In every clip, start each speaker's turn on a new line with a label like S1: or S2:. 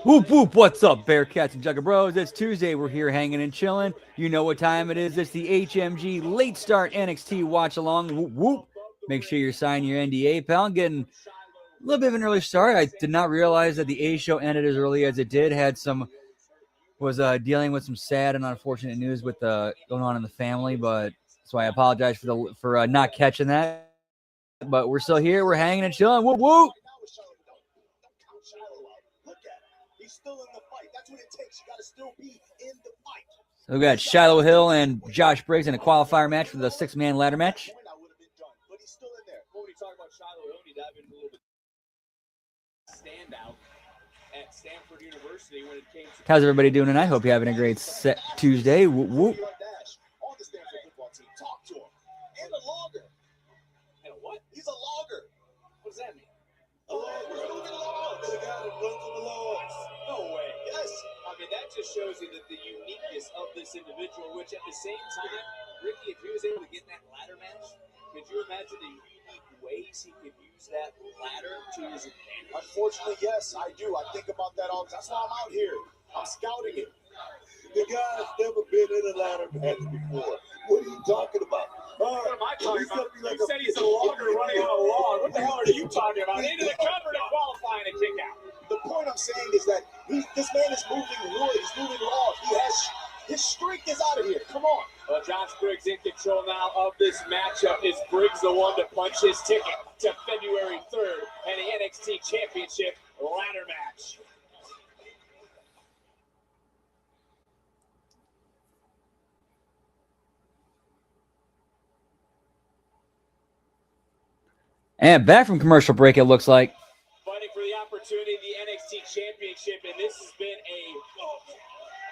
S1: Whoop, whoop, what's up, Bearcats and Jugger Bros? It's Tuesday. We're here hanging and chilling. You know what time it is. It's the HMG Late Start NXT Watch Along. Whoop, whoop. Make sure you're signing your NDA, pal. I'm getting a little bit of an early start. I did not realize that the A show ended as early as it did. Was dealing with some sad and unfortunate news with going on in the family, but so I apologize for not catching that. But we're still here. We're hanging and chilling. Whoop, whoop. Still in the fight. That's what it takes. You got to still be in the fight. So we got Shiloh Hill and Josh Briggs in a qualifier match for the 6-man ladder match.
S2: But he's still in there. Before we talk about Shiloh Hill, we dive into a little bit standout at Stanford University when it came to.
S1: How's everybody doing tonight? Hope you're having a great Tuesday. Whoop, whoop.
S2: On the Stanford football team. Talk to him. And a logger. And a what? He's a logger. What does that mean? A logger. Look at logs. The guy that runs on the logs. No way. Yes. I mean, that just shows you that the uniqueness of this individual, which at the same time, Ricky, if he was able to get in that ladder match, could you imagine the unique ways he could use that ladder to his advantage? Unfortunately, yes, I do. I think about that all the time. That's why I'm out here. I'm scouting it. The guy's never been in a ladder match before. What are you talking about? What am I talking about? You said he's a logger running on a log. What the hell are you talking about? Into the cover to qualify and a kick out. The point I'm saying is that this man is moving wood. He's moving logs. His strength is out of here. Come on. Well, Josh Briggs in control now of this matchup. Is Briggs the one to punch his ticket to February 3rd and the NXT Championship ladder match?
S1: And back from commercial break, it looks like.
S2: Fighting for the opportunity, the NXT Championship, and this has been a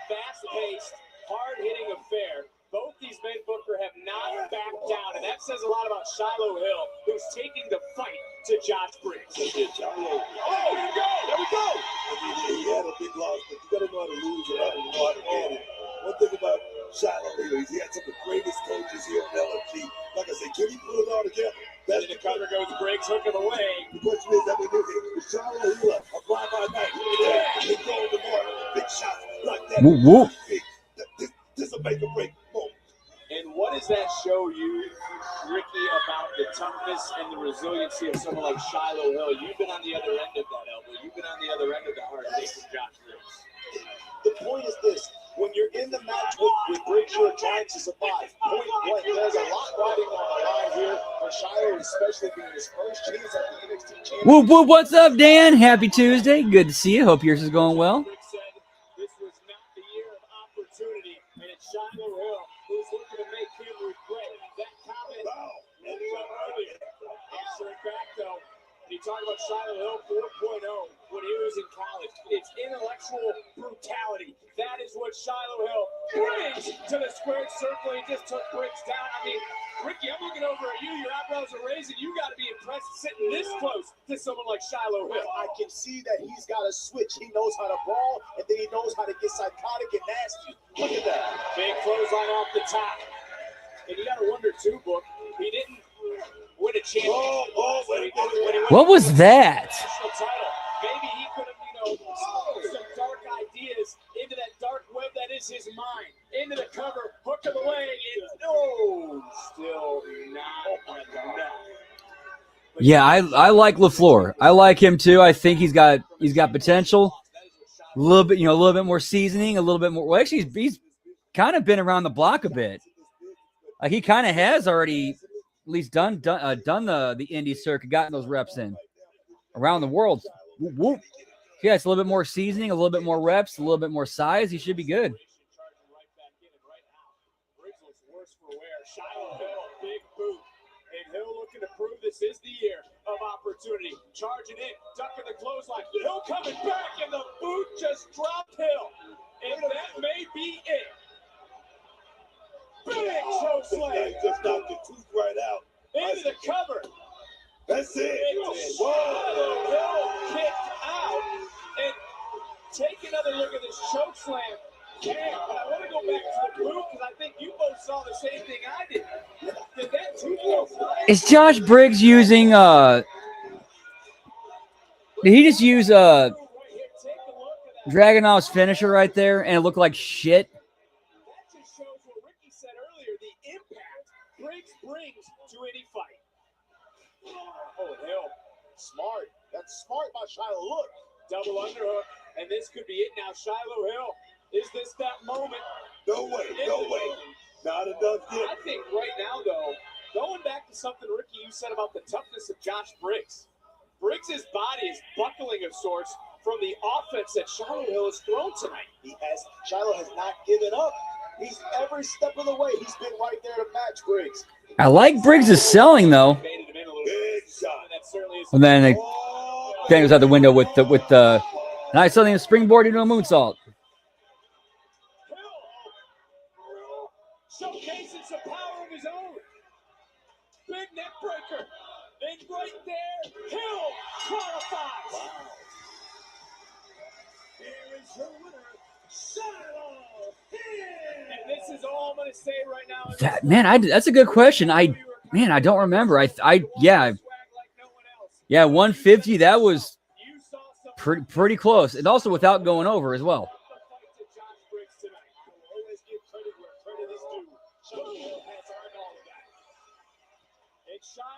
S2: fast-paced, hard-hitting affair. Both these men, Booker, have not backed down, and that says a lot about Shiloh Hill, who's taking the fight to Josh Briggs. Oh, here we go! There we go!
S3: I mean, he had a big loss, but you got to know how to lose and how to know how to win. One thing about Shiloh Hill is he had some of the greatest coaches here in LFG. Like I said, can he put it all together?
S2: That's the cover goes Briggs, hook of the leg.
S3: The question is, I mean, is Shiloh Hill a fly-by-night? He goes to more big shots like that.
S1: Whoop, whoop.
S3: This will make a break. Boom.
S2: And what does that show you, Ricky, about the toughness and the resiliency of someone like Shiloh Hill? You've been on the other end of that elbow. You've been on the other end of the hard hit from Josh Briggs.
S3: The point is this. When you're in the match with Briggs, you're trying to survive. Point blank. There's a lot riding on the line here for Shiloh, especially being his first chance at the NXT Championship.
S1: Whoop, whoop, what's up, Dan? Happy Tuesday. Good to see you. Hope yours is going well.
S2: Briggs said this was not the year of opportunity, and it's Shiloh Hill who's looking to make him regret that comment. And earlier. Answering back, though. You talk about Shiloh Hill 4.0 when he was in college. It's intellectual brutality. That is what Shiloh Hill brings to the squared circle. He just took Briggs down. I mean, Ricky, I'm looking over at you. Your eyebrows are raising. You got to be impressed sitting this close to someone like Shiloh Hill.
S3: I can see that he's got a switch. He knows how to brawl, and then he knows how to get psychotic and nasty. Look at that.
S2: Big clothesline off the top. And you got to wonder, too, Book, he didn't win a championship.
S1: What was that?
S2: National title. Maybe he could have, some dark ideas into that dark web that is his mind. Into the cover, hook of the leg, and no, still not enough.
S1: Yeah, I like LaFleur. I like him too. I think he's got potential. A little bit more seasoning, a little bit more. Well, actually, he's kind of been around the block a bit. Like he kind of has already at least done the indie circuit, gotten those reps in around the world. Whoop, whoop. Yeah, it's a little bit more seasoning, a little bit more reps, a little bit more size. He should be good.
S2: Briggs looks worse for wear. Shiloh Hill, big boot. And Hill looking to prove this is the year of opportunity. Charging in, ducking the clothesline. Hill coming back, and the boot just dropped Hill. And that may be it. Big choke slam.
S3: Just knocked the tooth right out.
S2: Into the cover.
S3: That's it.
S2: Shiloh Hill kicked out. And take another look at this choke slam. Damn, but I want to go back to the boot because I think you both saw the same thing I did. Did that tooth go fly?
S1: Is Josh Briggs using did he just use Dragunov's finisher right there, and it looked like shit.
S2: That just shows what Ricky said earlier, the impact Briggs brings to any fight. Oh, hell.
S3: Smart. That's smart by Shiloh. Look.
S2: Double underhook, and this could be it now. Shiloh Hill, is this that moment?
S3: No way. No way. Not enough yet.
S2: I think right now, though, going back to something, Ricky, you said about the toughness of Josh Briggs. Briggs' body is buckling of sorts from the offense that Shiloh Hill has thrown tonight.
S3: Shiloh has not given up. He's every step of the way. He's been right there to match Briggs.
S1: I like Briggs' selling though.
S3: Big shot.
S1: And then it goes out the window with the nice something springboard into a moonsault.
S2: Showcasing some power of his own. Big neck breaker. And right there, Hill qualifies.
S3: Wow. Here is your winner, Shiloh Hill.
S2: And this is all I'm going to say right now.
S1: That man, that's a good question. I don't remember. Yeah, 150. That was pretty close, and also without going over as well.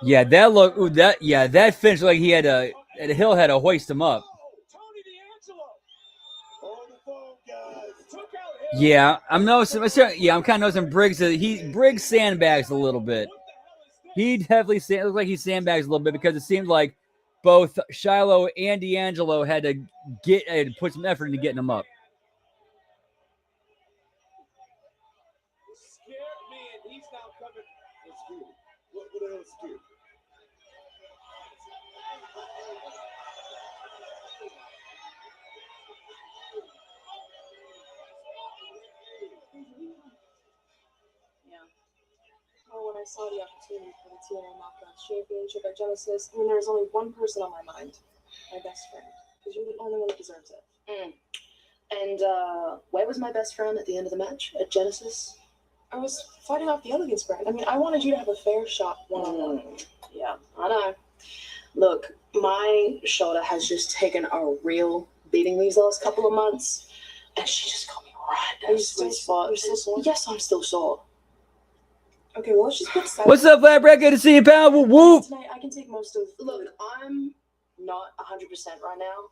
S1: Yeah, that look. Ooh, that finished like he had a Hill had to hoist him up. Yeah, I'm noticing. Yeah, I'm kind of noticing Briggs. Briggs sandbags a little bit. He definitely looked like he sandbags a little bit because it seemed like both Shiloh and D'Angelo had to put some effort into getting him up.
S3: What else do?
S4: When I saw the opportunity for the TNA Knockouts Championship at Genesis, I mean, there was only one person on my mind, my best friend, because you're the only one that deserves it.
S5: And where was my best friend at the end of the match at Genesis?
S4: I was fighting off the Elegance brand. I mean, I wanted you to have a fair shot one-on-one.
S5: Yeah, I know. Look, my shoulder has just taken a real beating these last couple of months, and she just got me right at a sweet spot.
S4: You're still sore?
S5: Yes, I'm still sore.
S4: Okay, well, let's just put aside.
S1: What's up, Flatbread? Good to see you, pal. Whoop, whoop.
S4: Tonight, I can take most of.
S5: Look, I'm not 100% right now,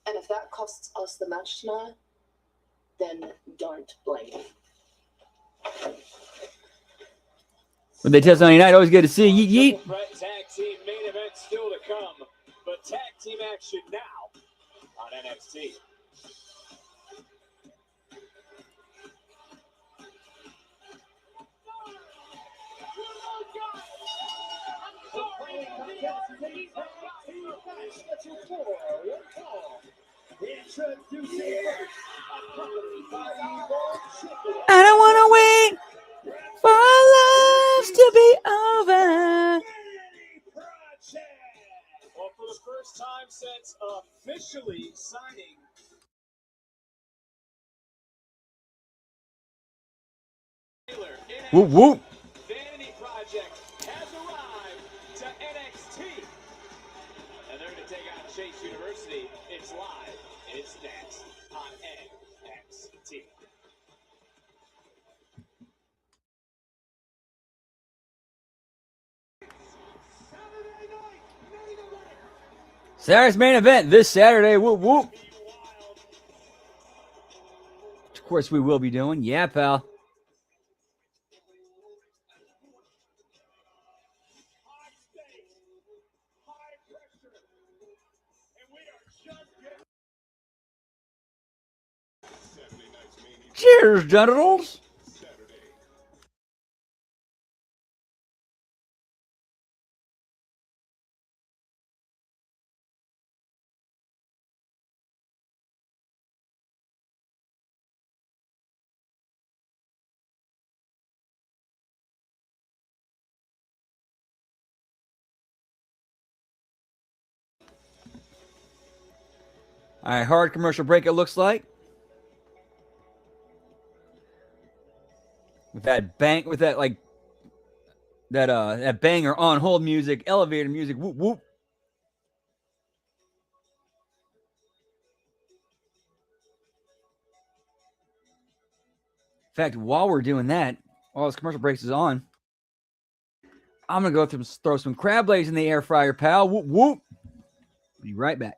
S5: and if that costs us the match tonight, then don't blame me.
S1: When they test on United, always good to see you. Yeet.
S2: Tag team main event still to come, but tag team action now on NXT.
S1: I don't want to wait for our lives to be over.
S2: Well, for the first time since officially signing Taylor,
S1: Whoop, whoop.
S2: Vanity Project has arrived to NXT. And they're going to take out Chase University. It's live. It's next on NXT.
S1: Saturday's main event this Saturday. Whoop, whoop. Of course, we will be doing. Yeah, pal. Cheers, genitals. All right, hard commercial break, it looks like. With that that banger on hold music, elevator music, whoop whoop. fact, while we're doing that, while this commercial break is on, I'm going to go throw some crab legs in the air fryer, pal. Whoop, whoop. Be right back.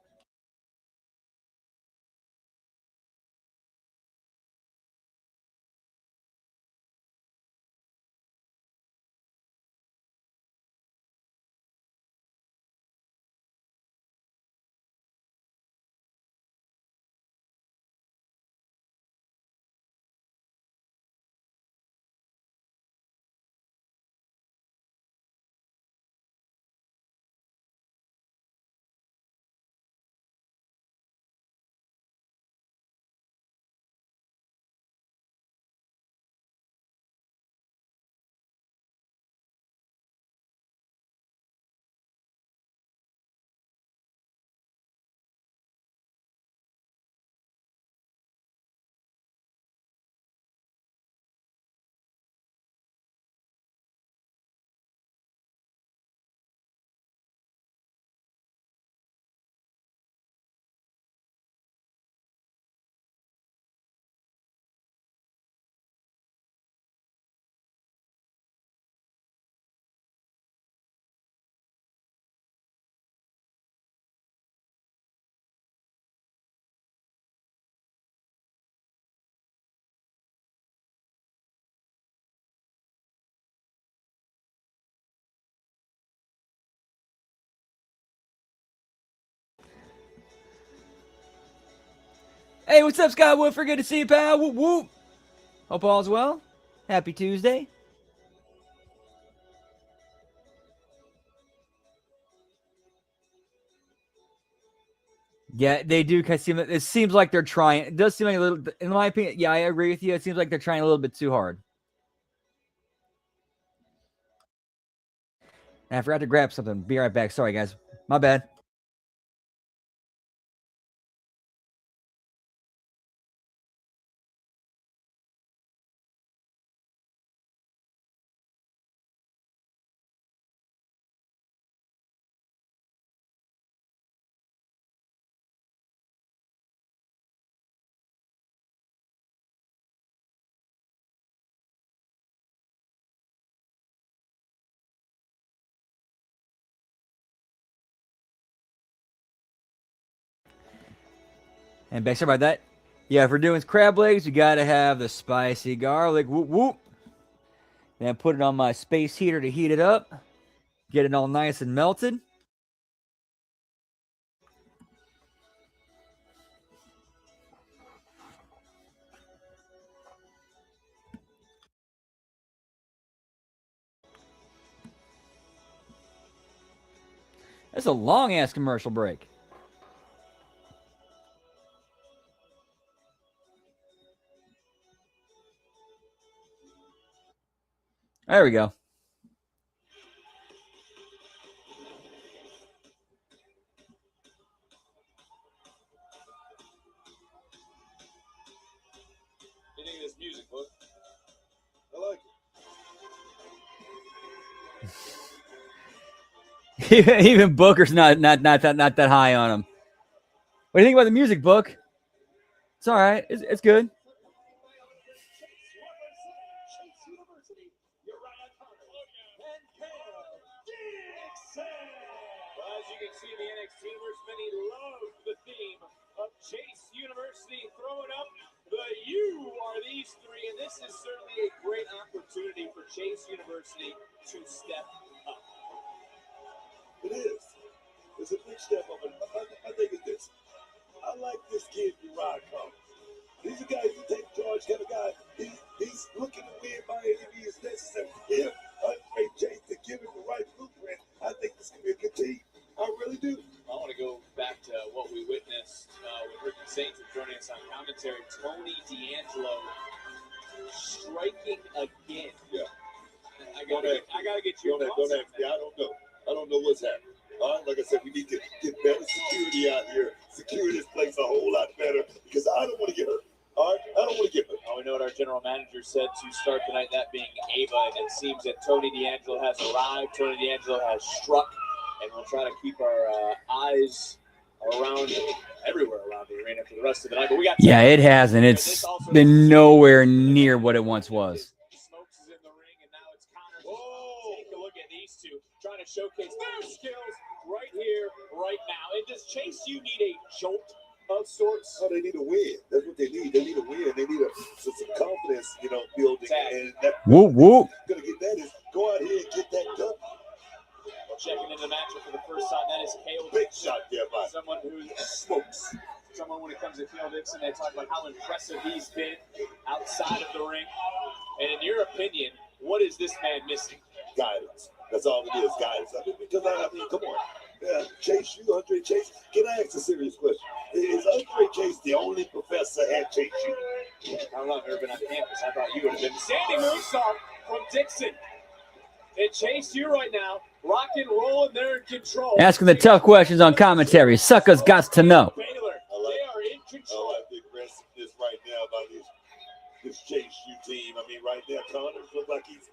S1: Hey, what's up, Scott Woodford? Good to see you, pal. Whoop, whoop. Hope all's well. Happy Tuesday. Yeah, they do. It seems like they're trying. It does seem like a little, in my opinion, yeah, I agree with you. It seems like they're trying a little bit too hard. And I forgot to grab something. Be right back. Sorry, guys. My bad. And back, sorry about that. Yeah, if we're doing crab legs, you got to have the spicy garlic. Whoop, whoop. Then put it on my space heater to heat it up. Get it all nice and melted. That's a long-ass commercial break. There we go.
S2: You think of this music, book? I like it.
S1: Even Booker's not that high on him. What do you think about the music, Book? It's all right. It's good.
S2: Well, as you can see, the NXT Universe, many love the theme of Chase University throwing up the "You are these three," and this is certainly a great opportunity for Chase University to step up.
S3: It is. It's a big step up, and I think it's this. I like this kid, Uriah Combs. He's a guy who takes charge, kind of guy. He's looking to win by any means necessary. If Andre Chase to give him the right blueprint, I think this can be a good team. I really do.
S2: I want to go back to what we witnessed with Ricky Saints joining us on commentary. Tony D'Angelo striking again.
S3: Yeah.
S2: I gotta get your thoughts on that.
S3: Yeah, I don't know what's happening. All right, like I said, we need to get better security out here. Secure this place a whole lot better because I don't want to get hurt. All right, I don't want to get hurt.
S2: Oh, we know what our general manager said to start tonight, that being Ava, and it seems that Tony D'Angelo has arrived. Tony D'Angelo has struck, and we'll try to keep our eyes around everywhere around the arena for the rest of the night. But we got
S1: it hasn't. It's been nowhere near what it once was.
S2: Smokes is in the ring, and now it's Connor. Whoa! Take a look at these two trying to showcase their skills right here, right now. And does Chase U need a jolt of sorts?
S3: Oh, they need a win. That's what they need. They need a win. They need some confidence, building. And that
S1: Whoop, whoop.
S3: gonna get that is go out here and get that done.
S2: Checking in the matchup for the first time, that is Kale
S3: Big
S2: Dixon.
S3: shot there by
S2: Someone who smokes. Someone when it comes to Kale Dixon, they talk about how impressive he's been outside of the ring. And in your opinion, what is this man missing?
S3: guidance. That's all it is, guidance. Because come on. Yeah, Chase U, Andre Chase. Can I ask a serious question? Is Andre Chase the only professor at Chase U?
S2: I don't know. I've never been on campus. I thought you would have been. Standing moonsault from Dixon. And Chase U right now, rock and roll, and they're in control.
S1: Asking the tough questions on commentary. Suckers got to know.
S2: Baylor, they are in control.
S3: I like the aggressiveness right now by this Chase U team. Right now, Connors looks like he's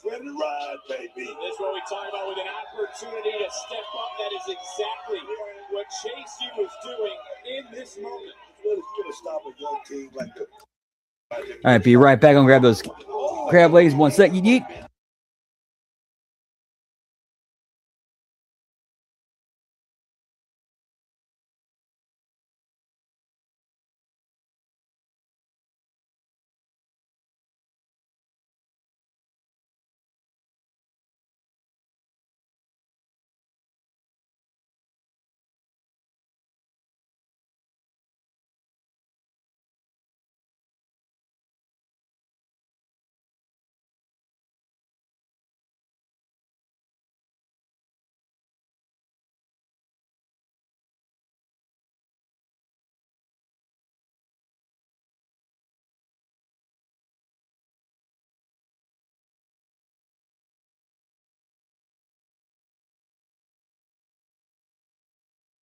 S3: ready to ride, baby.
S2: That's what we talk about with an opportunity to step up. That is exactly what Chase U is doing in this moment.
S3: Well, it's going to stop a young team like the.
S1: All right, be right back. I'm going to grab those crab legs. 1 sec. Yeet.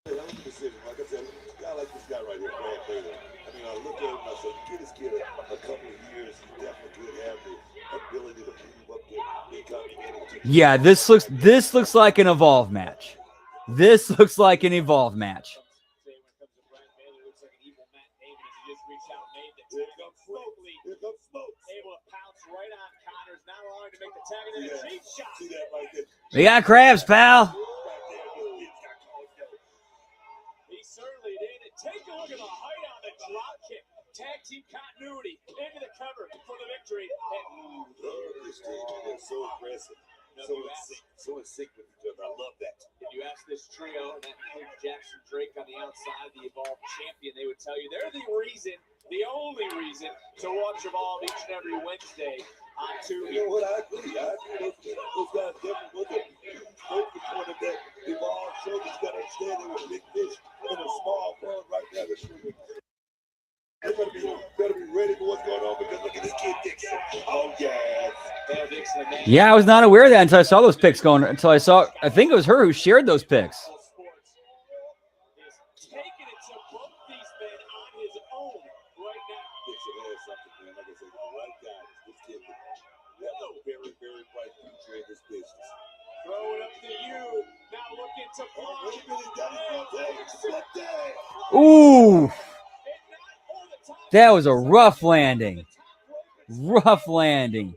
S3: Like I said, a guy like this guy right here, Brad Baylor. I look at him and I said, give this kid a couple of years, he definitely could have the ability to move up to becoming NXT.
S1: Yeah, this looks like an Evolve match. This looks like an Evolve match.
S3: Here comes Smoke.
S2: Able to pounce right on Connors. Now allowing to make the tag and then a cheap shot.
S3: See that right there?
S1: We got crabs, pal.
S2: He certainly did. And take a look at the height on the drop kick. Tag team continuity into the cover for the victory. And
S3: This team is so aggressive, so in sync with each other. I love that.
S2: if you ask this trio, and that includes Jackson Drake on the outside, the Evolve champion, they would tell you they're the reason, the only reason to watch Evolve each and every Wednesday on Tubi.
S3: You know what? I agree. Those guys definitely was a focal point of that Evolve show. You got to understand they were big fish in a small pond right now. They better be ready for what's going on because look at this kid Dixon. Oh yes.
S1: Yeah, I was not aware of that until I saw those pics going. I think it was her who shared those pics.
S2: Taking it to both these men on his own right now.
S3: Dixon has something, man. Like I said, the right guy. This kid has a very, very bright future in this business.
S2: Throw it up to you. Now looking to block.
S3: Wait a minute, Daddy.
S1: Ooh, that was a rough landing. Rough landing.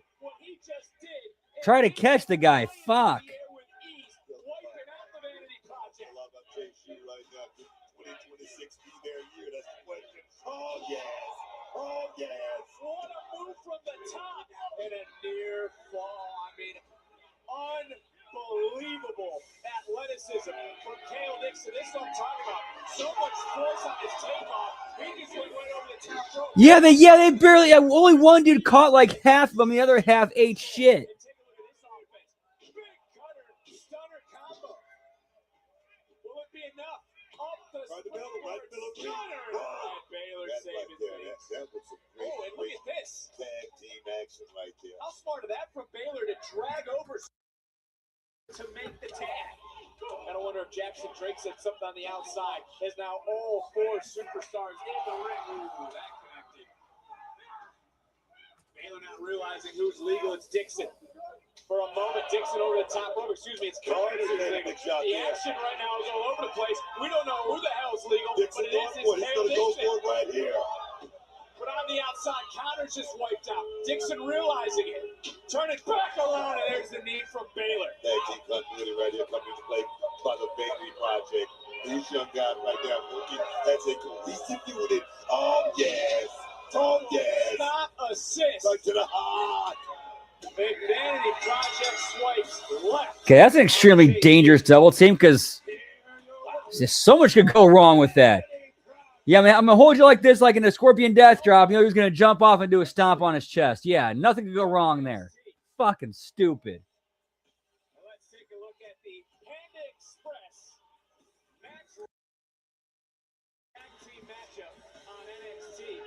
S1: Try to catch the guy. Fuck.
S3: Oh yes.
S2: What a move from the top and a near fall. Unbelievable athleticism from Kale Dixon. This is what I'm talking about. So much force on his takeoff. He just went right over the top rope.
S1: Yeah, they barely. Only one dude caught like half of them. The other half ate shit.
S2: Baylor saving things.
S3: That was some great,
S2: Oh, and look at this.
S3: tag team action right there.
S2: How smart of that from Baylor to drag over to make the tag. And I wonder if Jackson Drake said something on the outside. As now all four superstars in the ring. Ooh, that connected. Baylor not realizing who's legal. It's Dixon. For a moment, Dixon over the top rope. Excuse me, it's
S3: Carter's
S2: Carter's
S3: had a big shot
S2: The
S3: there.
S2: action right now is all over the place. We don't know who the hell's legal,
S3: Dixon
S2: but it is
S3: going for it.
S2: his
S3: He's going to go
S2: Dixon.
S3: for it right here.
S2: But on the outside, Connor's just wiped out. Dixon realizing it. Turn it back around, and there's the knee from Baylor.
S3: Tag team continuity right here coming into play by the Bailey Project. These young guys right there working as a cohesive unit. Oh, yes. Oh, yes.
S2: Not assist.
S3: Right to the heart.
S2: Big Vanity Project swipes left.
S1: Okay, that's an extremely dangerous double team because there's so much could go wrong with that. Yeah, man, I'm going to hold you like this, like in a Scorpion Death Drop. You know, he's going to jump off and do a stomp on his chest. Yeah, nothing could go wrong there. Fucking stupid.
S2: Let's take a look at the Panda Express tag team matchup on NXT.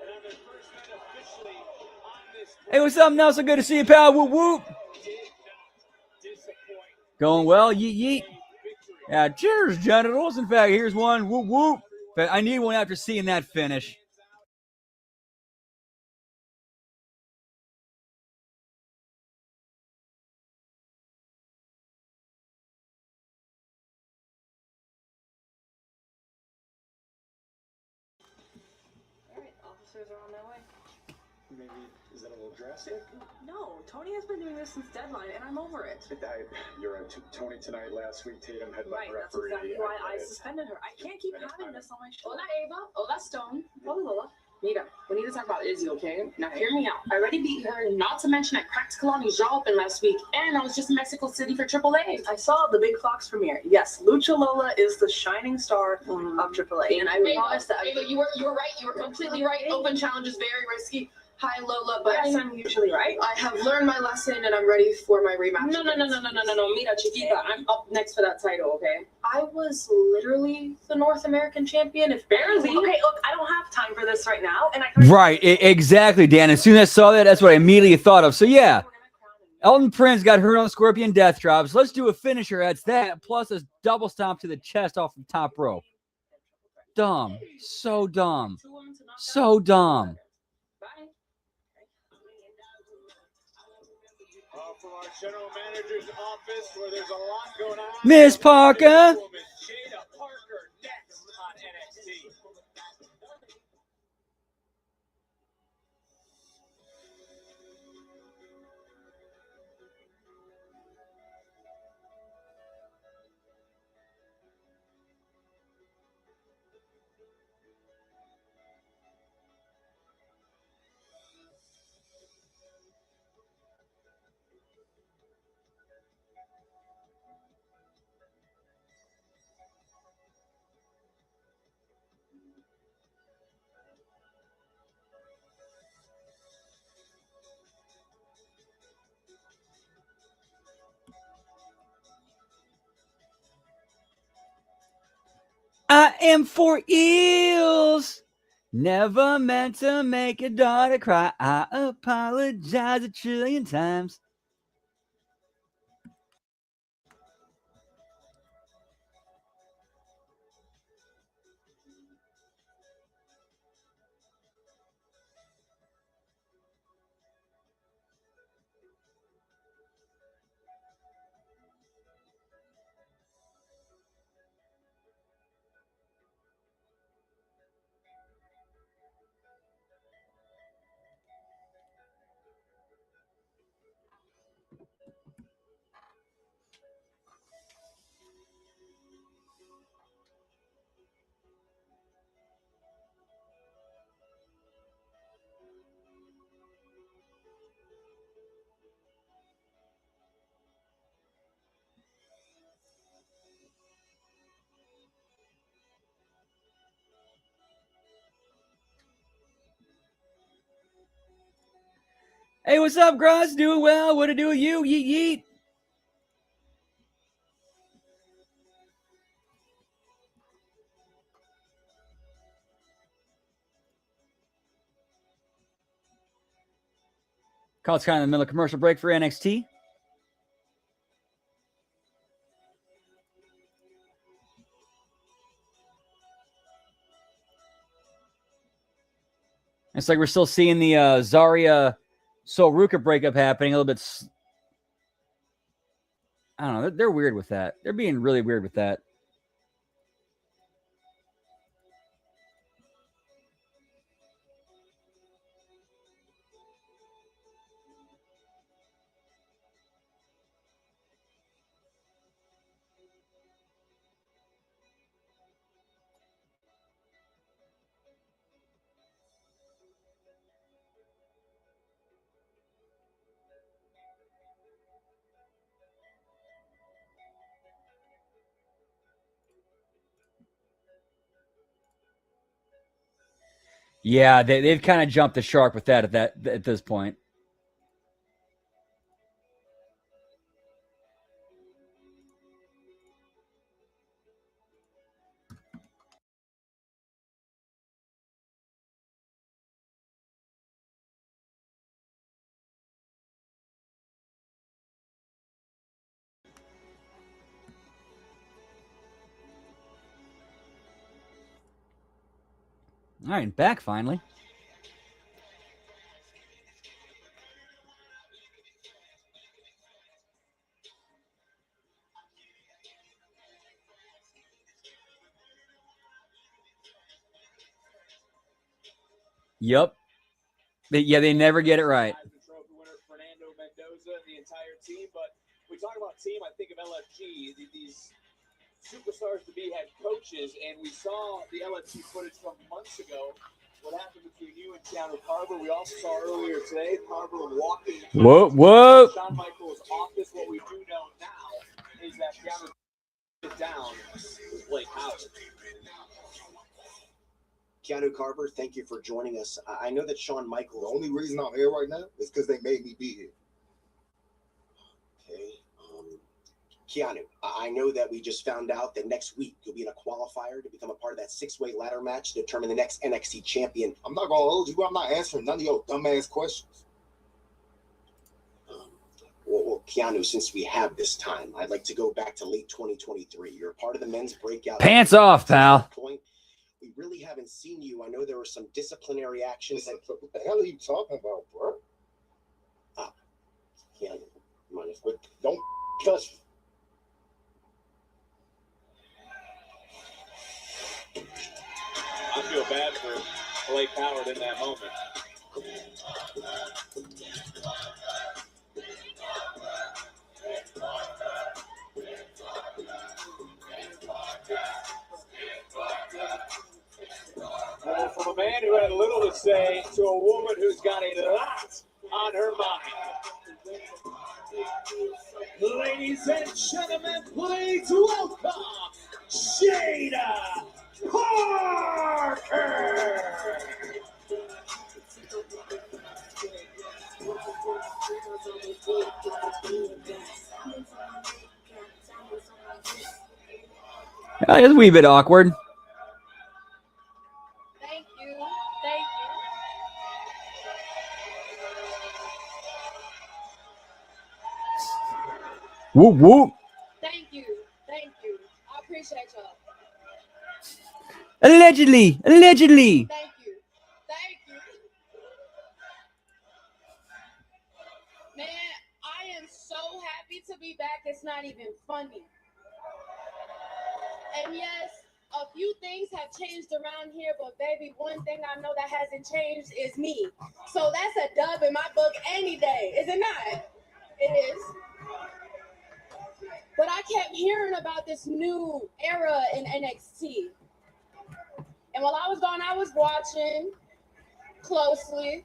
S2: And on their first night officially on this
S1: Hey, what's up, Nelson? Good to see you, pal. Whoop, whoop.
S2: did not disappoint.
S1: Going well. Yeet, yeet.
S2: Victory.
S1: Yeah, cheers, genitals. In fact, here's one. Whoop, whoop. In fact, I need one after seeing that finish.
S5: Alright, officers are on their way.
S6: Maybe, is that a little drastic?
S5: No, Tony has been doing this since deadline, and I'm over it.
S6: You're right. Tony tonight, last week, Tatum had
S5: Right,
S6: the
S5: that's
S6: referee.
S5: exactly why I
S6: get it.
S5: suspended her. I can't keep having this on my show.
S7: Hola Ava, hola Stone, hola Lola. Mira, we need to talk about Izzy, okay? Now hear me out. I already beat her, not to mention I cracked Kalani's jaw open last week, and I was just in Mexico City for AAA.
S5: I saw the Big Fox premiere. Yes, Lucha Lola is the shining star of AAA, and I promise that.
S7: Ava, you were right. You were completely right. Open challenge is very risky. Hi Lola, but
S5: Yes, I'm usually right.
S7: I have learned my lesson and I'm ready for my rematch. No. Mira, chiquita, I'm up next for that title, okay?
S5: I was literally the North American champion, if barely. Okay, look, I don't have time for this right now, and I.
S1: Right, exactly, Dan. As soon as I saw that, that's what I immediately thought of. So, yeah, Elton Prince got hurt on Scorpion Death Drops. Let's do a finisher. That's that, plus a double stomp to the chest off the top rope. Dumb. So dumb. So dumb.
S7: Bye.
S2: From our general manager's office, where there's a lot going on.
S1: Miss Parker.
S2: Jada Parker next on NXT.
S1: I am for eels. Never meant to make a daughter cry. I apologize a trillion times. Hey, what's up, Gross? Doing well. What to do with you? Yeet, yeet. Call's kind of in the middle of commercial break for NXT. It's like we're still seeing the Zarya Sol Ruka breakup happening a little bit I don't know. They're weird with that. They're being really weird with that. Yeah, they've kind of jumped the shark with that at this point. All right, back finally. Yep. They never get it right.
S2: Trophy winner Fernando Mendoza and the entire team. But we talk about team, I think of LFG. These superstars to be head coaches, and we saw the LFG footage from months ago. What happened between you and Keanu Carver? We also saw earlier today Carver walking.
S1: Whoa.
S2: Shawn Michaels' office. What we do know now is that Keanu sit down with Blake Howard.
S8: Keanu Carver, thank you for joining us. I know that Shawn Michaels.
S3: The only reason I'm here right now is because they made me be here.
S8: Okay. Keanu, I know that we just found out that next week you'll be in a qualifier to become a part of that 6-way ladder match to determine the next NXT champion.
S3: I'm not gonna hold you. I'm not answering none of your dumbass questions.
S8: Well, Keanu, since we have this time, I'd like to go back to late 2023. You're a part of the men's breakout.
S1: Pants off, pal.
S8: Point. We really haven't seen you. I know there were some disciplinary actions.
S3: What the hell are you talking about, bro?
S8: Keanu,
S3: But don't touch me.
S2: I feel bad for Blake Howard in that moment. Well, from a man who had little to say to a woman who's got a lot on her mind. Ladies and gentlemen, please welcome Jada Parker.
S1: It's a wee bit awkward.
S4: Thank you. Thank you.
S1: Whoop whoop.
S4: Thank you. Thank you. I appreciate y'all.
S1: Allegedly.
S4: Thank you. Thank you. Man, I am so happy to be back. It's not even funny. And yes, a few things have changed around here, but baby, one thing I know that hasn't changed is me. So that's a dub in my book any day, is it not? It is. But I kept hearing about this new era in NXT. And while I was gone, I was watching closely.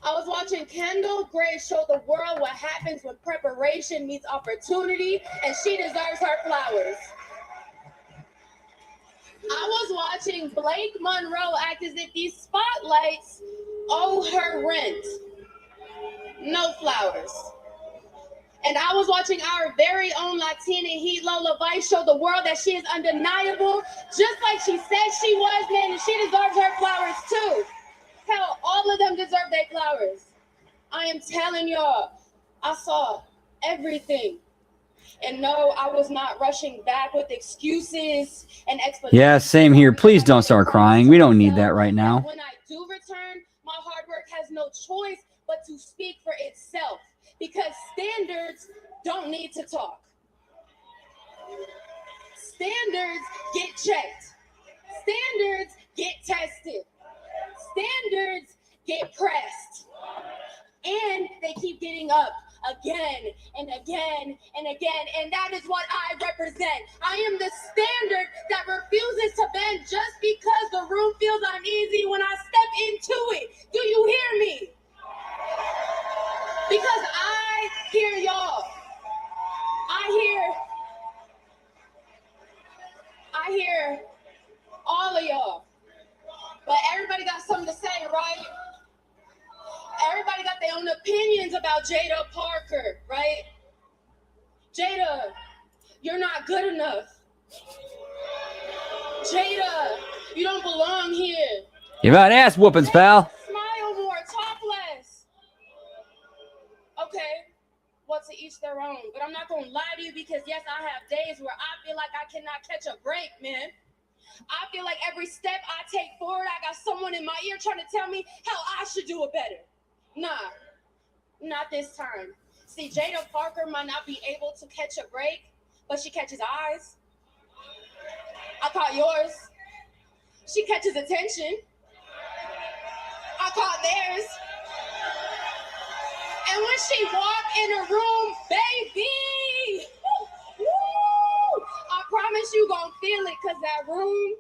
S4: I was watching Kendall Gray show the world what happens when preparation meets opportunity, and she deserves her flowers. I was watching Blake Monroe act as if these spotlights owe her rent. No flowers. And I was watching our very own Latina Heat Lola Vice show the world that she is undeniable, just like she said she was, man, and she deserves her flowers too. Hell, all of them deserve their flowers. I am telling y'all, I saw everything. And no, I was not rushing back with excuses and explanations.
S1: Yeah, same here. Please don't start crying. We don't need that right now.
S4: When I do return, my hard work has no choice but to speak for itself, because standards don't need to talk. Standards get checked. Standards get tested. Standards get pressed. And they keep getting up again and again and again. And that is what I represent. I am the standard that refuses to bend just because the room feels uneasy when I step into it. Do you hear me? Because I hear y'all. I hear all of y'all. But everybody got something to say, right? Everybody got their own opinions about Jada Parker, right? Jada, you're not good enough. Jada, you don't belong here.
S1: You've had ass whoopings, pal.
S4: Smile more, talk less. Okay, well, to each their own. But I'm not going to lie to you because, yes, I have days where I feel like I cannot catch a break, man. I feel like every step I take forward, I got someone in my ear trying to tell me how I should do it better. Nah, not this time. See, Jada Parker might not be able to catch a break, but she catches eyes. I caught yours. She catches attention. I caught theirs. And when she walked in a room, baby, woo, I promise you gonna feel it, because that room,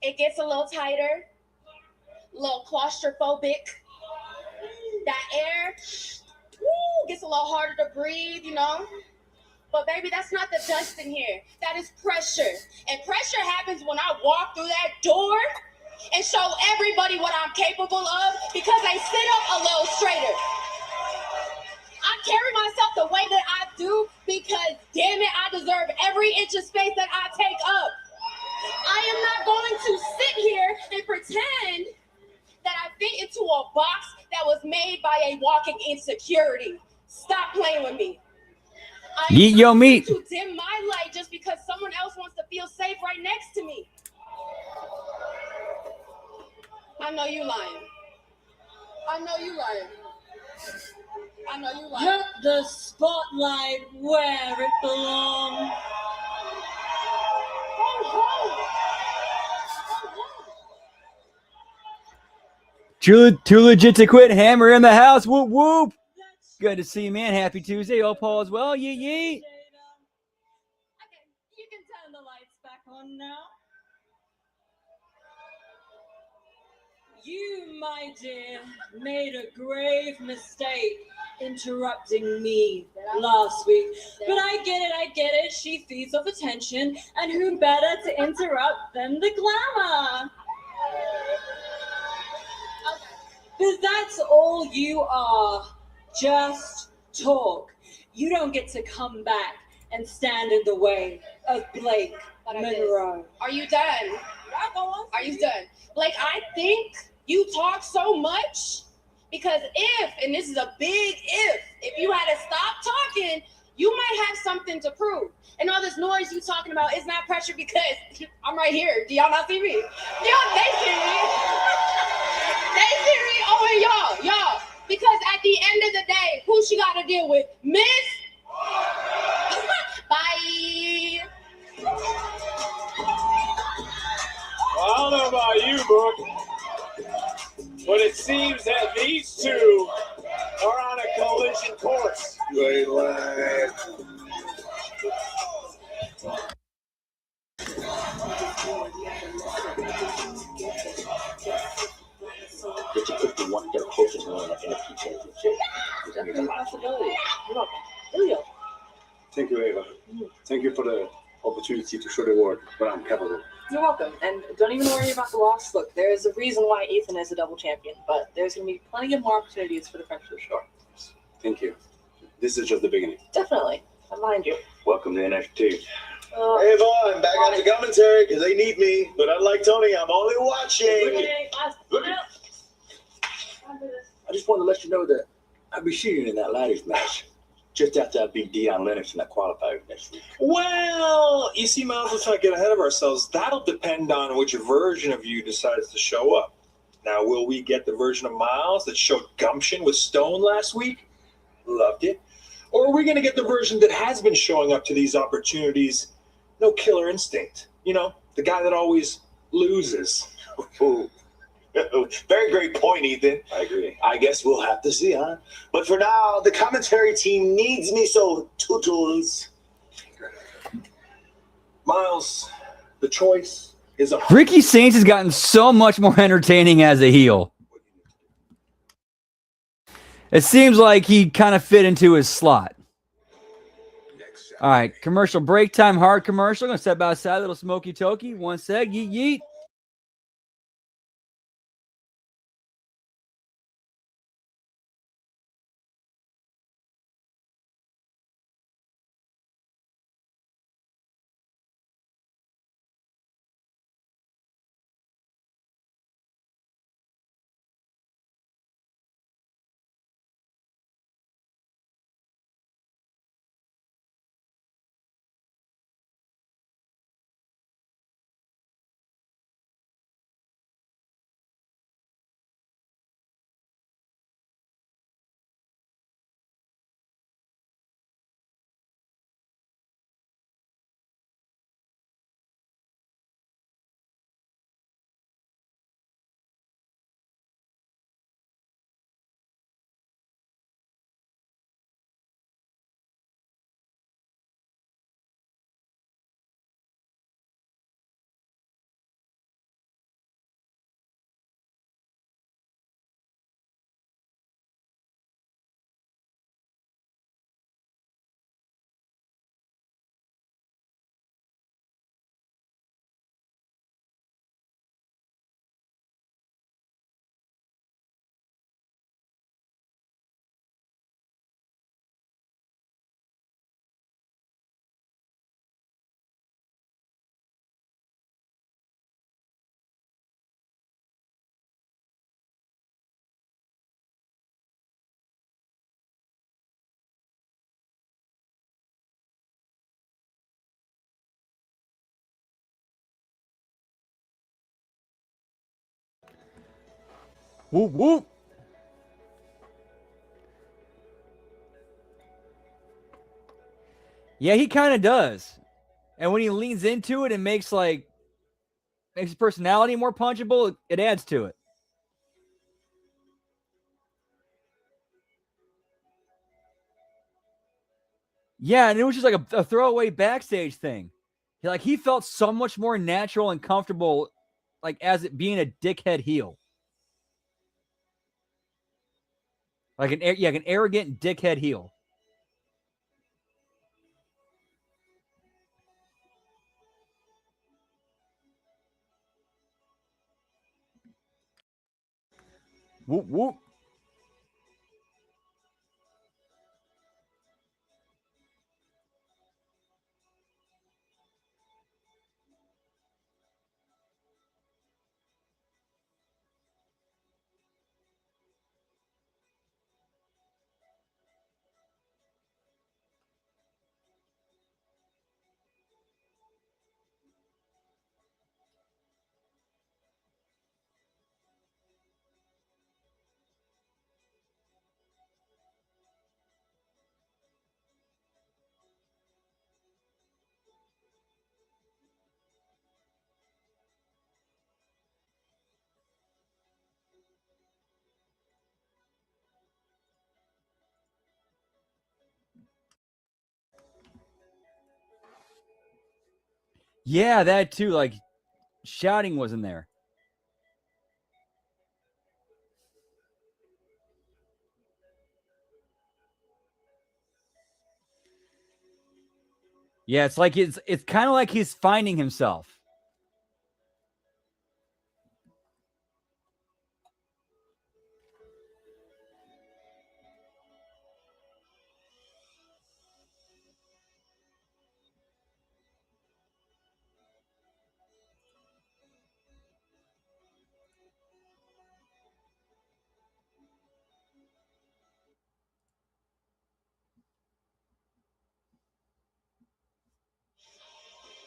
S4: it gets a little tighter, a little claustrophobic. That air, woo, gets a little harder to breathe, you know? But baby, that's not the dust in here. That is pressure. And pressure happens when I walk through that door and show everybody what I'm capable of, because they sit up a little straighter. I carry myself the way that I do because, damn it, I deserve every inch of space that I take up. I am not going to sit here and pretend that I fit into a box that was made by a walking insecurity. Stop playing with me.
S1: Eat your meat.
S4: To dim my light just because someone else wants to feel safe right next to me. I know you lying. I know you lying. I know you lying.
S9: Put the spotlight where it belongs.
S1: Too legit to quit. Hammer in the house. Whoop whoop. Good to see you, man. Happy Tuesday. All Paul as well. Yeet yeet.
S9: Okay, you can turn the lights back on now. You, my dear, made a grave mistake interrupting me last week. But I get it. She feeds off attention, and who better to interrupt than the glamour? Because that's all you are. Just talk. You don't get to come back and stand in the way of Blake Monroe.
S4: Are you done? Are you done? Blake, I think you talk so much because and this is a big if you had to stop talking, you might have something to prove. And all this noise you talking about is not pressure because I'm right here. Do y'all not see me? They see me. They see me. Oh, and y'all. Because at the end of the day, who she got to deal with? Miss? Bye.
S10: Well, I don't know about you, Brooke, but it seems that these two are on a collision course.
S3: Great line.
S11: That you put the one they're focusing on the NFT championship. It's a possibility.
S6: Thank you, Ava. Thank you for the opportunity to show the world what I'm capable of.
S5: You're welcome. And don't even worry about the loss. Look, there is a reason why Ethan is a double champion, but there's going to be plenty of more opportunities for the French for sure.
S6: Thank you. This is just the beginning.
S5: Definitely. I mind you.
S11: Welcome to NXT.
S2: Ava, I'm back on the commentary because they need me. But unlike Tony, I'm only watching.
S11: Look at I just want to let you know that I'll be shooting in that ladders match just after I beat Deion Lennox in that qualifier next week.
S10: Well, you see, Miles, let's not get ahead of ourselves. That'll depend on which version of you decides to show up. Now, will we get the version of Miles that showed gumption with Stone last week? Loved it. Or are we going to get the version that has been showing up to these opportunities no killer instinct. You know, the guy that always loses.
S2: Very great point, Ethan.
S10: I agree.
S2: I guess we'll have to see, huh? But for now, the commentary team needs me, so toodles.
S10: Miles, the choice is a
S1: Ricky Saints has gotten so much more entertaining as a heel. It seems like he kind of fit into his slot. All right, commercial break time, hard commercial. Gonna step outside, little smoky tokey. One sec, yeet yeet. Whoop whoop. Yeah, he kind of does. And when he leans into it and makes his personality more punchable, it adds to it. Yeah, and it was just like a throwaway backstage thing. He felt so much more natural and comfortable, as it being a dickhead heel. Like an arrogant dickhead heel. Whoop whoop. Yeah, that too. Shouting wasn't there. Yeah, it's kind of like he's finding himself.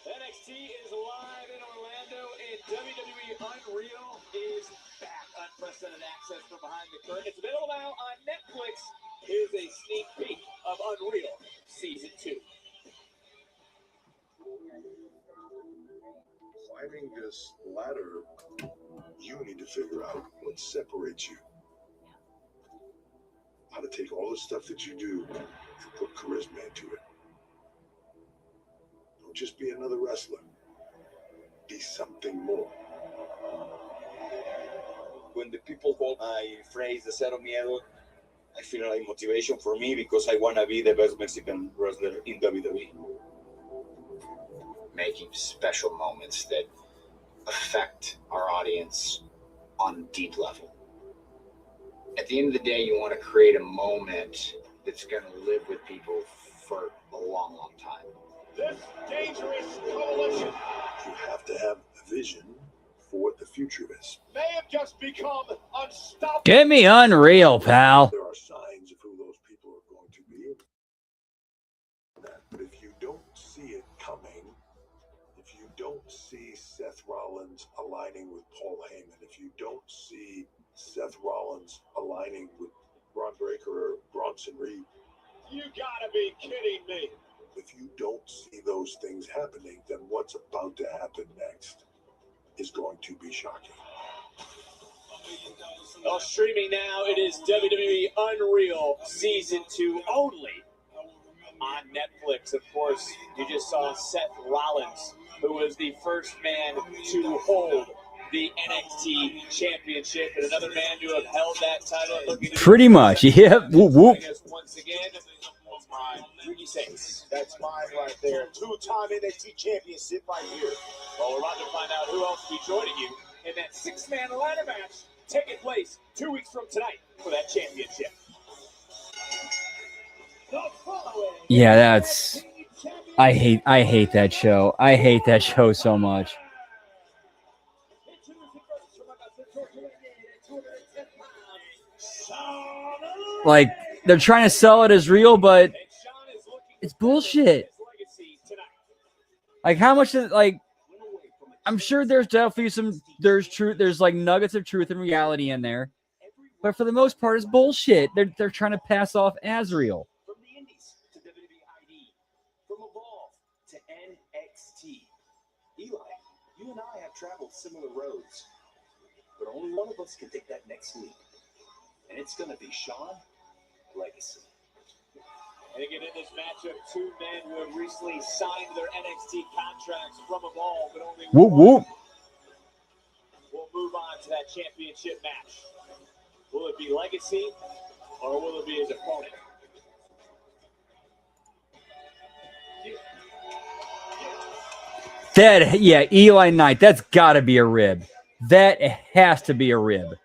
S2: NXT is live in Orlando, and WWE Unreal is back. Unprecedented access from behind the curtain. It's available now on Netflix. Here's a sneak peek of Unreal Season 2.
S3: Climbing this ladder, you need to figure out what separates you. How to take all the stuff that you do and put charisma into it. Don't just be another wrestler. Be something more.
S12: When the people call my phrase, the Cero Miedo, I feel like motivation for me because I want to be the best Mexican wrestler in WWE.
S13: Making special moments that affect our audience on a deep level. At the end of the day, you want to create a moment that's going to live with people for a long, long time.
S3: This dangerous coalition. You have to have a vision for what the future is.
S2: May have just become unstoppable.
S1: Get me unreal, pal.
S3: There are signs of who those people are going to be. But if you don't see it coming, if you don't see Seth Rollins aligning with Paul Heyman, if you don't see Seth Rollins aligning with Braun Breaker or Bronson Reed,
S2: You gotta be kidding me.
S3: if you don't see those things happening, then what's about to happen next is going to be shocking.
S2: Well, streaming now, it is WWE Unreal Season 2 only on Netflix. Of course, you just saw Seth Rollins, who was the first man to hold the NXT Championship, and another man to have held that title.
S1: Pretty much, yep. Whoop, whoop.
S2: Once again, Ricky Saints. That's mine right there. Two-time NXT Championship right here. Well, we're about to find out who else will be joining you in that six-man ladder match taking place 2 weeks from tonight for that championship.
S1: Yeah, that's. I hate that show. I hate that show so much. Like, they're trying to sell it as real, but it's bullshit. Like, how much is, like, I'm sure there's definitely there's like nuggets of truth and reality in there, but for the most part, it's bullshit. They're trying to pass off as real.
S2: From the Indies to WWE, from Evolve to NXT. Eli, you and I have traveled similar roads, but only one of us can take that next leap. And it's going to be Shawn Legacy. And again, in this matchup, two men who have recently signed their NXT contracts from Evolve, but only
S1: Whoop, whoop.
S2: We'll move on to that championship match. Will it be Legacy, or will it be his opponent?
S1: That, yeah, Eli Knight, that's got to be a rib. That has to be a rib.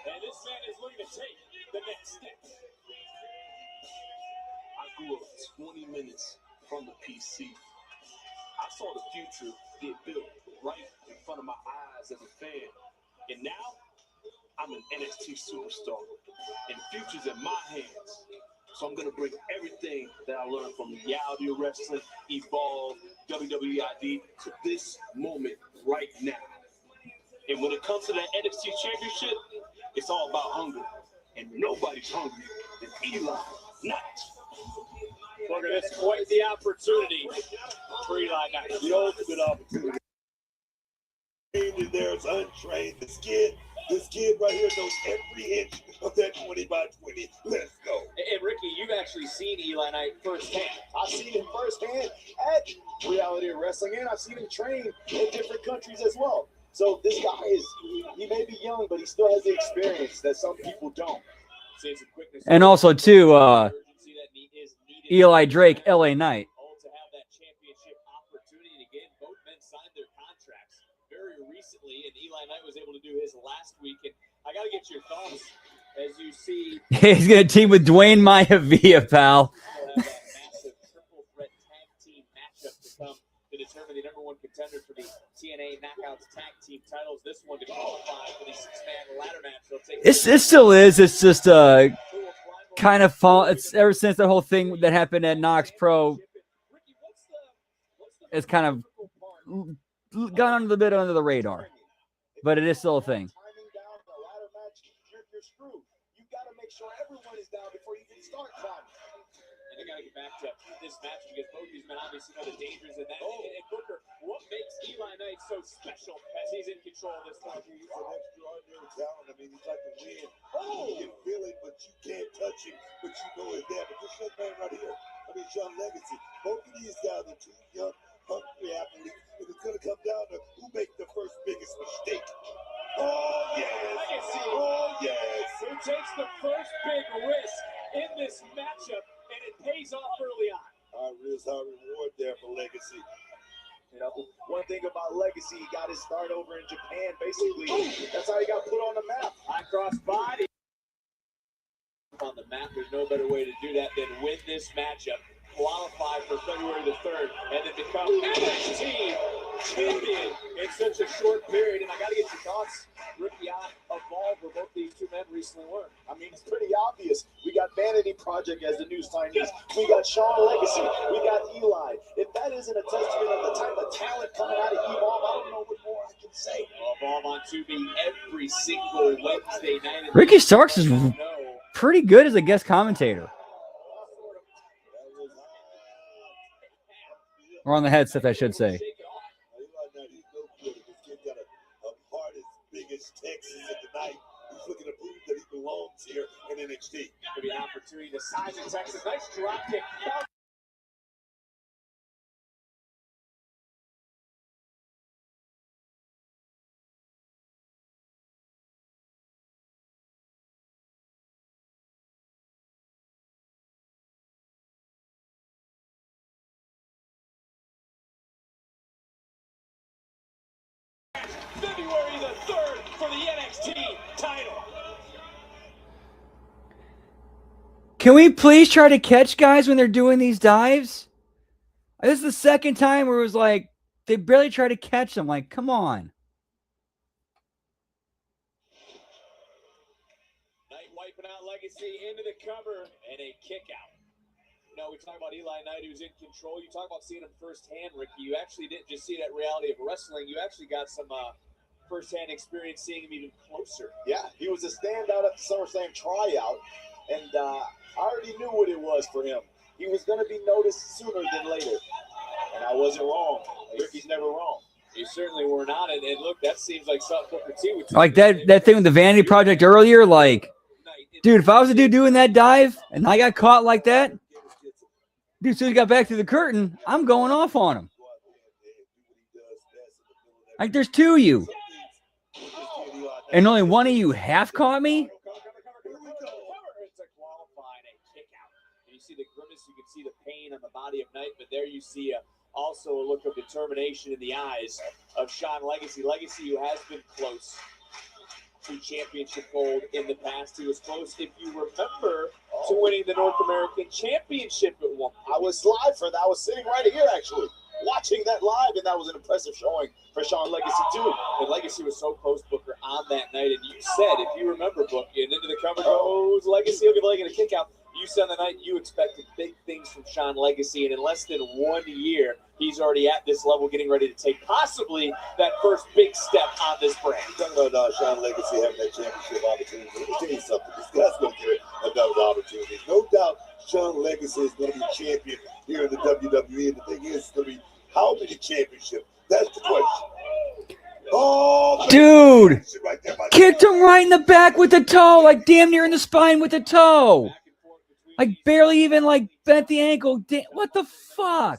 S2: And this man is looking to take the next step.
S3: I grew up 20 minutes from the PC. I saw the future get built right in front of my eyes as a fan. And now, I'm an NXT superstar. And the future's in my hands. So I'm going to bring everything that I learned from reality wrestling, Evolve, WWID to this moment right now. And when it comes to that NXT championship, it's all about hunger. And nobody's hungry than Eli Knight.
S2: Look at this, quite the opportunity for Eli Knight.
S3: The ultimate opportunity. There's untrained. This kid right here knows every inch of that 20 by 20. Let's go.
S2: And Ricky, you've actually seen Eli Knight firsthand.
S8: I've seen him firsthand at Reality Wrestling, and I've seen him train in different countries as well. So this guy he may be young, but he still has the experience that some people don't.
S1: And also, too, Eli Drake, LA Knight.
S2: To have that championship opportunity. And again, both men signed their contracts very recently, and Eli Knight was able to do his last week. And I got to get your thoughts as you see.
S1: He's going to team with Dwayne Maivia, pal.
S2: We'll have that massive triple threat tag team matchup to come to determine the number one contender for the TNA Knockouts tag team titles. This one to qualify for the six-man ladder match.
S1: It still is. It's just kind of fall. It's ever since the whole thing that happened at Knox Pro. It's kind of gone a bit under the radar, but it is still a thing.
S8: You're screwed. You got to make sure everyone is down before you can start.
S2: this match because both these men obviously know the dangers of that. And Booker, what makes Eli Knight so special as he's in control of this one?
S3: He's an extraordinary talent. I mean, he's like a wind. You can feel it, but you can't touch him. But you know it's there. But this young man right here, I mean, Sean Legacy, both of these guys are two young, hungry athletes. And it's going to come down to who makes the first biggest mistake. Oh, yes.
S2: Legacy.
S3: Oh, yes.
S2: Who takes the first big risk in this matchup, and it pays off early on.
S3: High risk, high reward there for Legacy.
S8: You know, one thing about Legacy, he got his start over in Japan, basically. That's how he got put on the map.
S2: High cross body. On the map, there's no better way to do that than win this matchup, qualify for February the 3rd, and then become NXT champion in such a short period. And I got to get your thoughts, Ricky, on Evolve, where both these two men recently were.
S8: I mean, it's pretty obvious. We got Vanity Project as the new signees. We got Sean Legacy. We got Eli. If that isn't a testament of the type of talent coming out of Evolve, I don't know what more I can say.
S2: Evolve on Tubi every single Wednesday night.
S1: Ricky Starks is pretty good as a guest commentator. Or on the headset, I should say.
S3: Texas at the night. He's looking to prove that he belongs here in NXT.
S2: Could be an opportunity to size in Texas. Nice drop kick. February the 3rd for the NXT title.
S1: Can we please try to catch guys when they're doing these dives? This is the second time where it was like, they barely try to catch them. Like, come on.
S2: Knight wiping out Legacy into the cover and a kick out. No, we talk about Eli Knight, who's in control. You talk about seeing him firsthand, Ricky. You actually didn't just see that reality of wrestling. You actually got some firsthand experience seeing him even closer.
S8: Yeah, he was a standout at the SummerSlam tryout, and I already knew what it was for him. He was going to be noticed sooner than later, and I wasn't wrong. Ricky's never wrong.
S2: You certainly were not, and look, that seems like something Booker T would do.
S1: Like that thing with the Vanity Project earlier, like, dude, if I was a dude doing that dive and I got caught like that, dude, as soon as he got back through the curtain, I'm going off on him. Like, there's two of you. And only one of you half caught me?
S2: You see the grimace, you can see the pain on the body of Knight, but there you see also a look of determination in the eyes of Sean Legacy. Legacy, who has been close to championship gold in the past. He was close, if you remember, to winning the North American Championship at one point.
S8: I was live for that. I was sitting right here, actually, watching that live, and that was an impressive showing for Sean Legacy, too.
S2: And Legacy was so close, Booker, on that night. And you said, if you remember, Book, and into the cover goes Legacy. He'll give Legacy a kick out. You said on the night you expected big things from Sean Legacy, and in less than 1 year, he's already at this level, getting ready to take possibly that first big step on this brand.
S3: You're talking about Sean Legacy having that championship opportunity. Let me tell you something. This guy's going to get another opportunity. No doubt Sean Legacy is going to be champion here in the WWE, and the thing is, it's going to be how many championships? That's the question. Oh,
S1: dude, kicked him right in the back with the toe, like damn near in the spine with the toe. Like barely even like bent the ankle. What the fuck?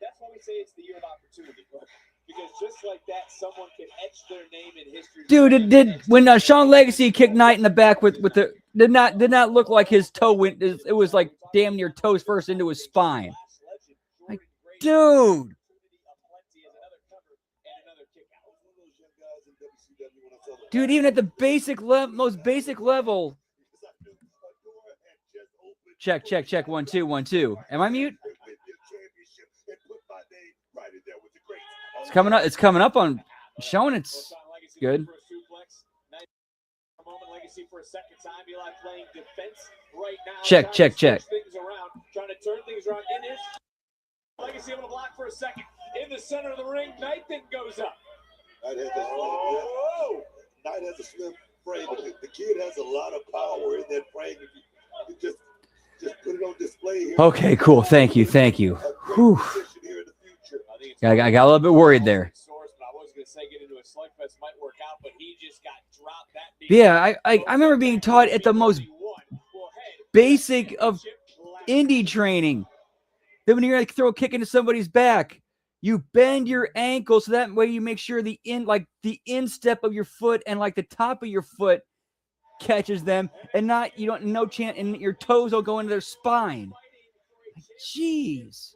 S2: That's why we say it's the year of opportunity, because just like that, someone can etch their name in history.
S1: Dude, it did when Sean Legacy kicked Knight in the back with the did not look like his toe went. It was like damn near toes first into his spine. Like, dude. Dude, even at the most basic level. Check. 1 2 1 2. Am I mute? It's coming up on showing it's good. Check.
S2: Things around, trying to turn things around in his Legacy able to block for a second. In the center of the ring, Knight then goes up.
S3: Knight has a slim frame, but the kid has a lot of power in that frame. Just put it on display here.
S1: Okay, cool. Thank you. Whew. I got a little bit worried there. Yeah, I remember being taught at the most basic of indie training that when you're like throw a kick into somebody's back, you bend your ankle so that way you make sure the instep of your foot and like the top of your foot catches them, and not you don't no chance, and your toes will go into their spine. Jeez.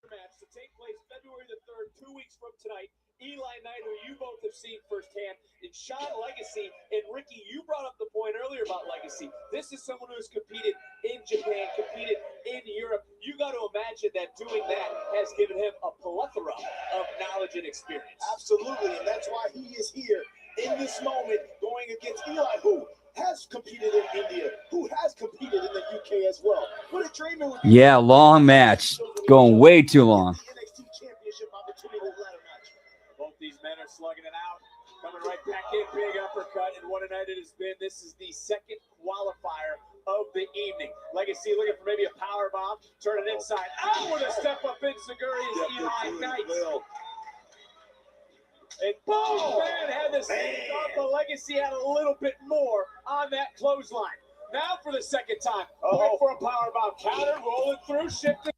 S2: Match to take place February the 3rd, 2 weeks from tonight. Eli Knight, who you both have seen firsthand, and Sean Legacy. And Ricky, you brought up the point earlier about Legacy. This is someone who has competed in Japan, competed in Europe. You got to imagine that doing that has given him a plethora of knowledge and experience.
S8: Absolutely, and that's why he is here in this moment going against Eli, who has competed in India, who has competed in the UK as well. What a dreamer would be.
S1: Yeah, long match. Going way too long.
S8: NXT Championship opportunity ladder match.
S2: Both these men are slugging it out. Coming right back in, big uppercut, and what a night it has been. This is the second qualifier of the evening. Legacy looking for maybe a power bomb. Turn it inside. Oh, with a step up in Seguri is Eli Knight. And boom, man, had this thing off. The Legacy had a little bit more on that clothesline. Now for the second time. Going for a power bomb. Counter, rolling through, shifting.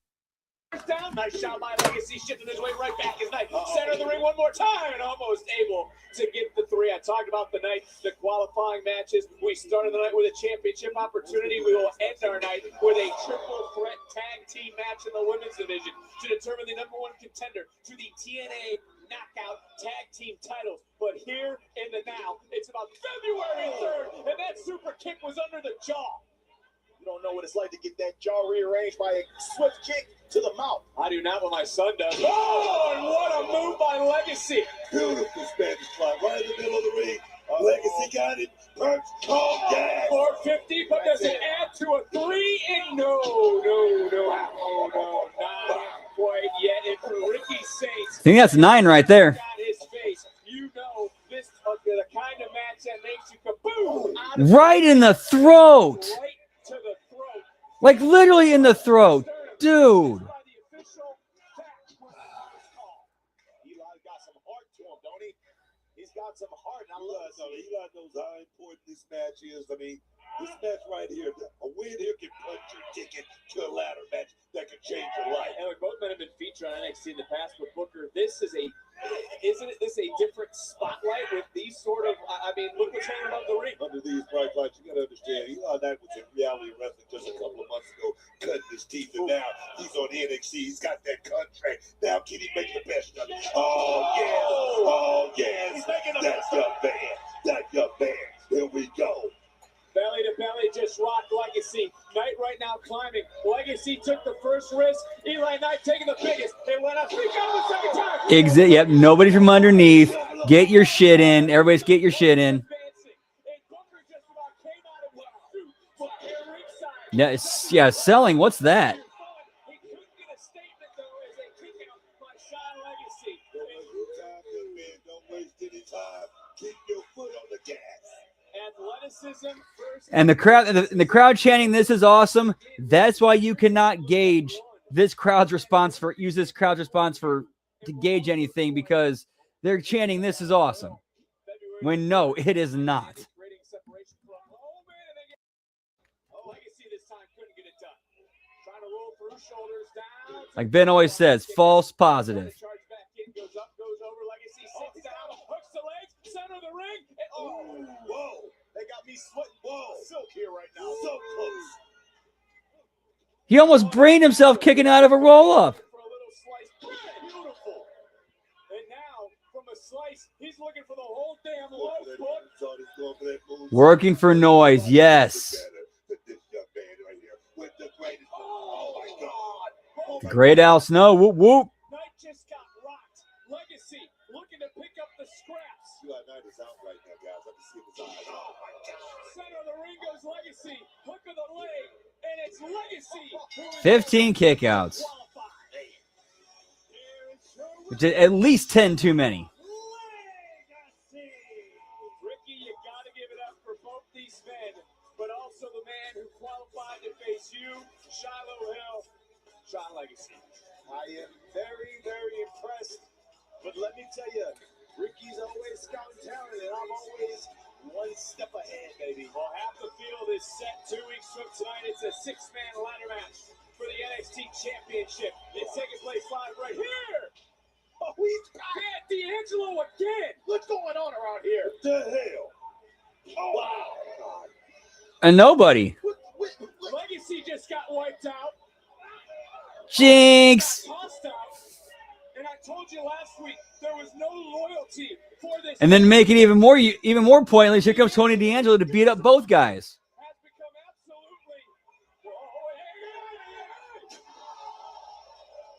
S2: Down, nice shot by Legacy, shifting his way right back as Knight center of the ring one more time and almost able to get the three. I talked about the night, the qualifying matches. We started the night with a championship opportunity. We will end our night with a triple threat tag team match in the women's division to determine the #1 contender to the TNA Knockout Tag Team titles. But here in the now, it's about February 3rd, and that super kick was under the jaw.
S8: You don't know what it's like to get that jaw rearranged by a swift kick to the mouth.
S2: I do not what my son does. Oh, and what a move by Legacy.
S3: Beautiful Spanish fly right in the middle of the ring. Legacy got it. Perch. Oh, yes.
S2: 450, but does it add to a 3? And no, not quite yet. And for Ricky Saints,
S1: I think that's 9 right there.
S2: got his face. You know this the kind of match that makes you kaboom.
S1: Right in the throat.
S2: Right to the throat.
S1: Like literally in the throat. Dude.
S8: Eli's got some heart to him, don't he? He's got some heart. And I love it.
S3: Eli knows how important this match is. I mean, this match right here, a win here can punch your ticket to a ladder match that could change your life.
S2: And both men have been featured on NXT in the past, but Booker, isn't this a different spotlight with these sort of, I mean, look what's hanging above the ring.
S3: Under these bright lights, you got to understand, Eli Knight was in reality wrestling just a couple of months ago, cutting his teeth, and now he's on NXT. He's got that contract. Now can he make the best of it? Oh, yes. That's your man. That's your man. Here we go.
S2: Belly to belly, just rocked Legacy. Knight right now climbing. Legacy took the first risk. Eli Knight taking the biggest. It went up. 3 count the second time.
S1: Yep, nobody from underneath. Get your shit in. Everybody's get your shit in. Yeah, selling. What's that?
S3: Don't waste any time. Keep your foot on the gas.
S1: And the crowd chanting, "This is awesome." That's why you cannot gauge this crowd's response to gauge anything, because they're chanting, "This is awesome," when no, it is not. Like Ben always says, false positive.
S8: Whoa. They got me sweating. Whoa. Silk here right now. So close.
S1: He almost brained himself kicking out of a roll-up.
S2: Beautiful. And now, from a slice, he's looking for the whole damn low.
S1: Working for noise, yes. The Great Al Snow, whoop whoop.
S2: Knight just got rocked. Legacy looking to pick up the scraps.
S3: Knight is out right now, guys. I can see his eyes. Oh my God.
S2: Center of the ring goes Legacy. Hook of the leg, and it's Legacy.
S1: 15 kickouts. Which is at least 10 too many.
S2: Ricky, you got to give it up for both these men.
S3: Sean Legacy. I am very, very impressed. But let me tell you, Ricky's always scouting talent, and I'm always one step ahead, baby. Well, half the field is set 2 weeks from tonight. It's a 6-man ladder match for the NXT Championship. It's taking place live right here. Oh, he's back. D'Angelo again. What's going on around here? What the hell? Oh, wow.
S1: And nobody.
S3: Legacy just got wiped out.
S1: Jinx.
S3: Tossed out. And I told you last week there was no loyalty for this.
S1: And then make it even more pointless. Here comes Tony D'Angelo to beat up both guys.
S3: Has become absolutely.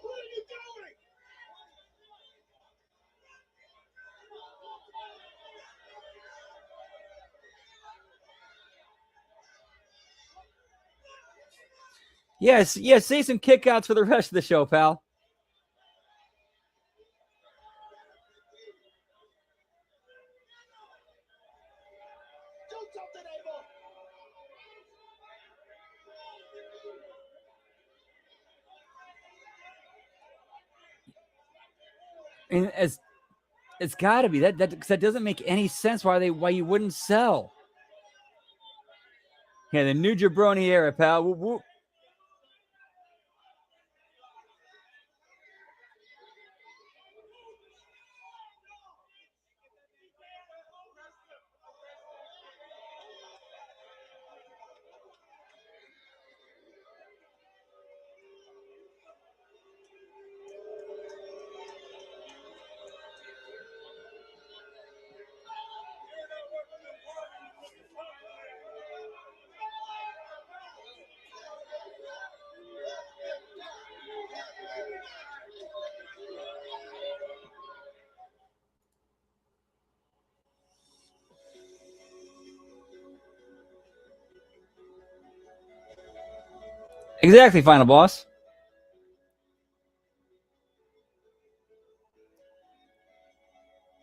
S3: What are you doing?
S1: Yes, say some kickouts for the rest of the show, pal. And it's got to be that doesn't make any sense why you wouldn't sell. Yeah, the new jabroni era, pal. Whoop, whoop. Exactly, final boss.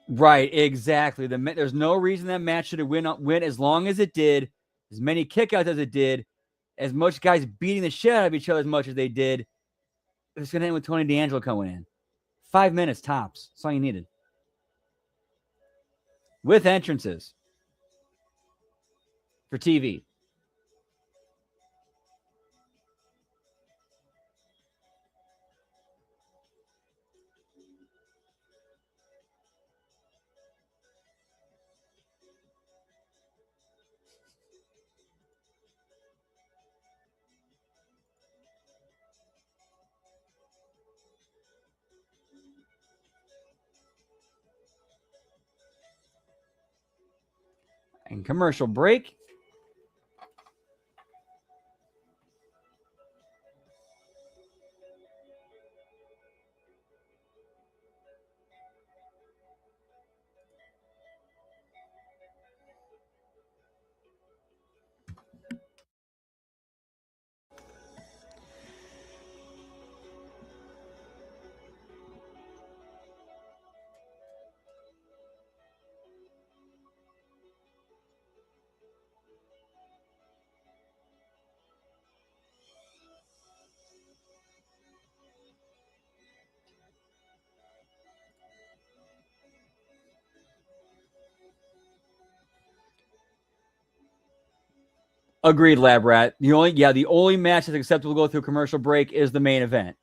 S1: Right, exactly. There's no reason that match should have win as long as it did, as many kickouts as it did, as much guys beating the shit out of each other as much as they did. It's going to end with Tony D'Angelo coming in. 5 minutes tops. That's all you needed. With entrances. For TV. And commercial break. Agreed, Lab Rat. The only match that's acceptable to go through commercial break is the main event.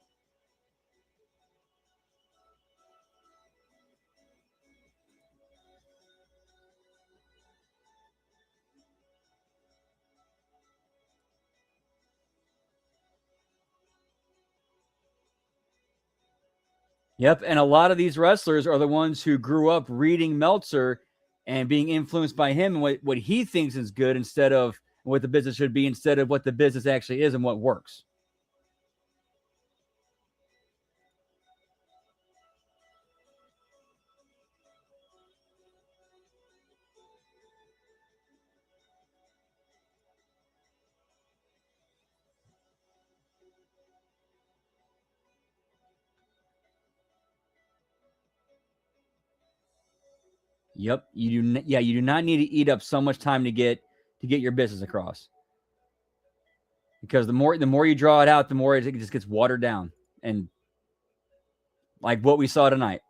S1: Yep, and a lot of these wrestlers are the ones who grew up reading Meltzer and being influenced by him and what he thinks is good instead of what the business should be, instead of what the business actually is and what works. Yep, you do. You do not need to eat up so much time to get your business across. because the more you draw it out, the more it just gets watered down, and like what we saw tonight.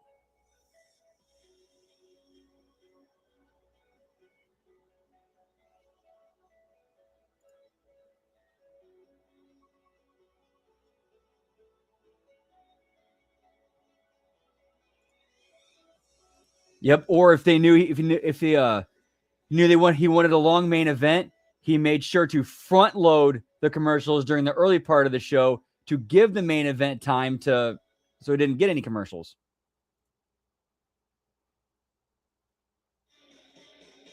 S1: Yep. Or if they knew he wanted a long main event, he made sure to front load the commercials during the early part of the show to give the main event time so he didn't get any commercials.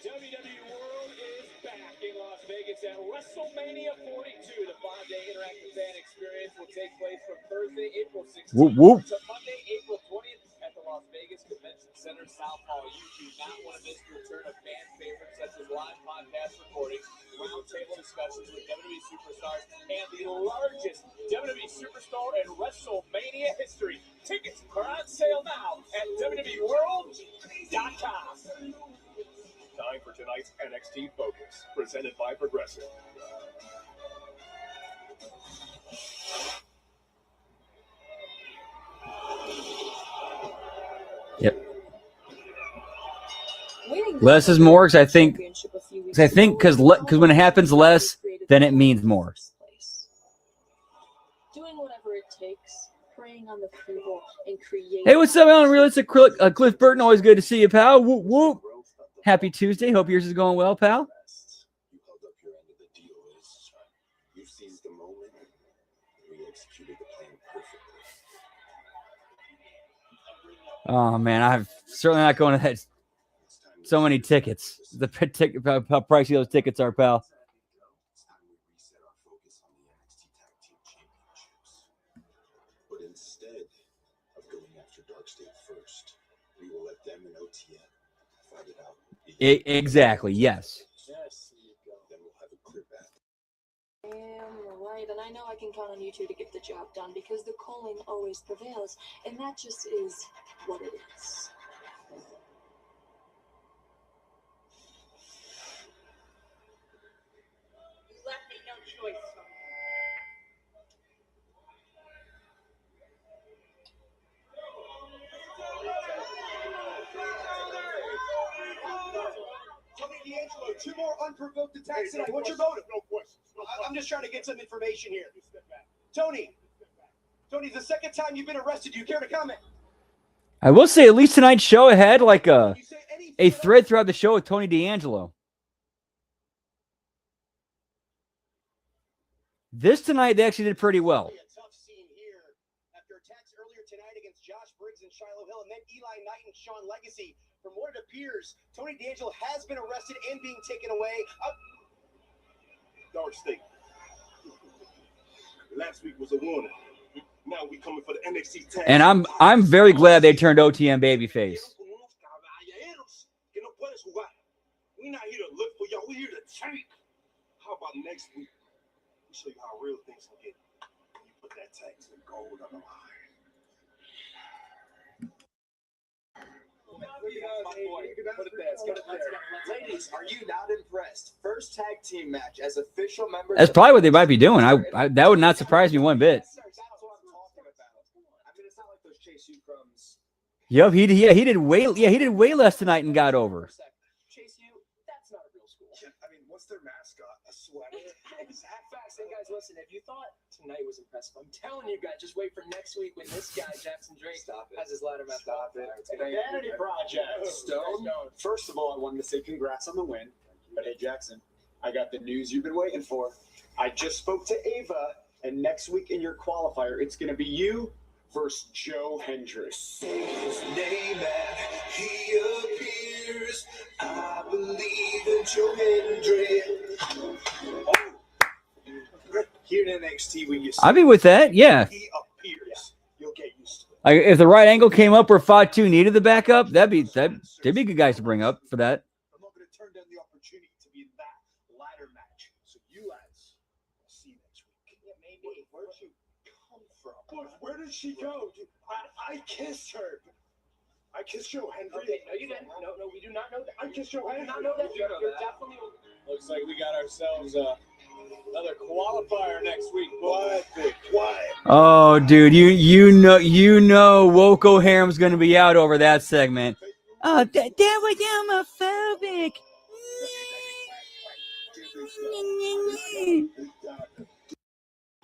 S2: WWE World is back in Las Vegas at WrestleMania 42. The 5-day interactive fan experience will take place from Thursday, April 16th
S1: Whoop, whoop.
S2: to Monday, April 20th at the Las Vegas Convention Center, South Hall. You do not want to miss the return of fan favorites such as live podcast recordings, roundtable discussions with WWE superstars, and the largest WWE superstar in WrestleMania history. Tickets are on sale now at WWEWorld.com.
S3: Time for tonight's NXT Focus, presented by Progressive.
S1: Yep. Less is more, because I think when it happens less, then it means more.
S5: Doing whatever it takes, preying on the people, and creating.
S1: Hey, what's up, Unrealistic? Cliff Burton, always good to see you, pal. Whoop, whoop. Happy Tuesday. Hope yours is going well, pal.
S3: You held up your end of the deal, Liz. You seized the moment. We executed the plan perfectly.
S1: Oh, man, I'm certainly not going to that. So many tickets. The how pricey those tickets are, pal.
S3: It's time we reset our focus on the NXT Tag Team Championships. But instead of going after Dark State first, we will let them and OTN fight it out.
S1: Exactly, yes.
S3: Yes, then we'll have a clear path.
S5: Right, and I know I can count on you two to get the job done because the calling always prevails, and that just is what it is.
S9: You left me no choice.
S8: Tony D'Angelo, 2 more unprovoked attacks tonight. What's your motive?
S3: No questions.
S8: I'm just trying to get some information here. Tony, it's the second time you've been arrested. Do you care to comment?
S1: I will say, at least tonight's show had like a thread throughout the show with Tony D'Angelo. This tonight, they actually did pretty well.
S8: A tough scene here after attacks earlier tonight against Josh Briggs and Shiloh Hill, and then Eli Knight and Sean Legacy. From what it appears, Tony D'Angelo has been arrested and being taken away.
S3: Dark State. Last week was a warning. Now we coming for the NXT Tag.
S1: And I'm very glad they turned OTM babyface.
S3: We're not here to look for y'all. We're here to tank. How about next week? We show you how real things can get when you put that tax and gold on the line.
S8: Ladies, are you not impressed? First tag team match as official members.
S1: That's probably what they might be doing. That would not surprise me one bit.
S8: That's what I'm talking about. I mean, it's not like those Chase U crumbs.
S1: Yep, he did way less tonight and got over.
S8: Chase U, that's not a real school.
S3: I mean, what's their mascot? A sweater?
S14: Facts. And guys, listen, if you thought tonight was impressive, I'm telling you guys, just wait for next week when this guy, Jackson Drake, has his ladder match.
S12: Stop it.
S14: It's gonna be
S12: Vanity project. Stone, first of all, I wanted to say congrats on the win. But hey, Jackson, I got the news you've been waiting for. I just spoke to Ava, and next week in your qualifier, it's going to be you versus Joe Hendricks.
S2: Say his name and he appears. I believe in Joe Hendricks.
S12: Here in NXT, when you
S1: I'd be with that, yeah.
S12: he appears, you'll get used to it.
S1: Like, if the right angle came up where Fatu needed the backup, they'd be good guys to bring up for that.
S12: I'm not going to turn down the opportunity to be in that ladder match. So you lads, I'll see you next week.
S8: Yeah, maybe.
S12: Where'd you come from?
S3: Where did she go? I kissed her. I kissed Joe Hendry.
S14: Okay, no, you didn't. No, we do not know that.
S3: I kissed Joe
S14: We do
S3: Hendry.
S14: not know that. You're definitely.
S10: Looks like we got ourselves
S2: Another qualifier next week. Quiet, Vic, quiet.
S1: Oh, dude, you know, Woko Harem's gonna be out over that segment. Oh, that was homophobic.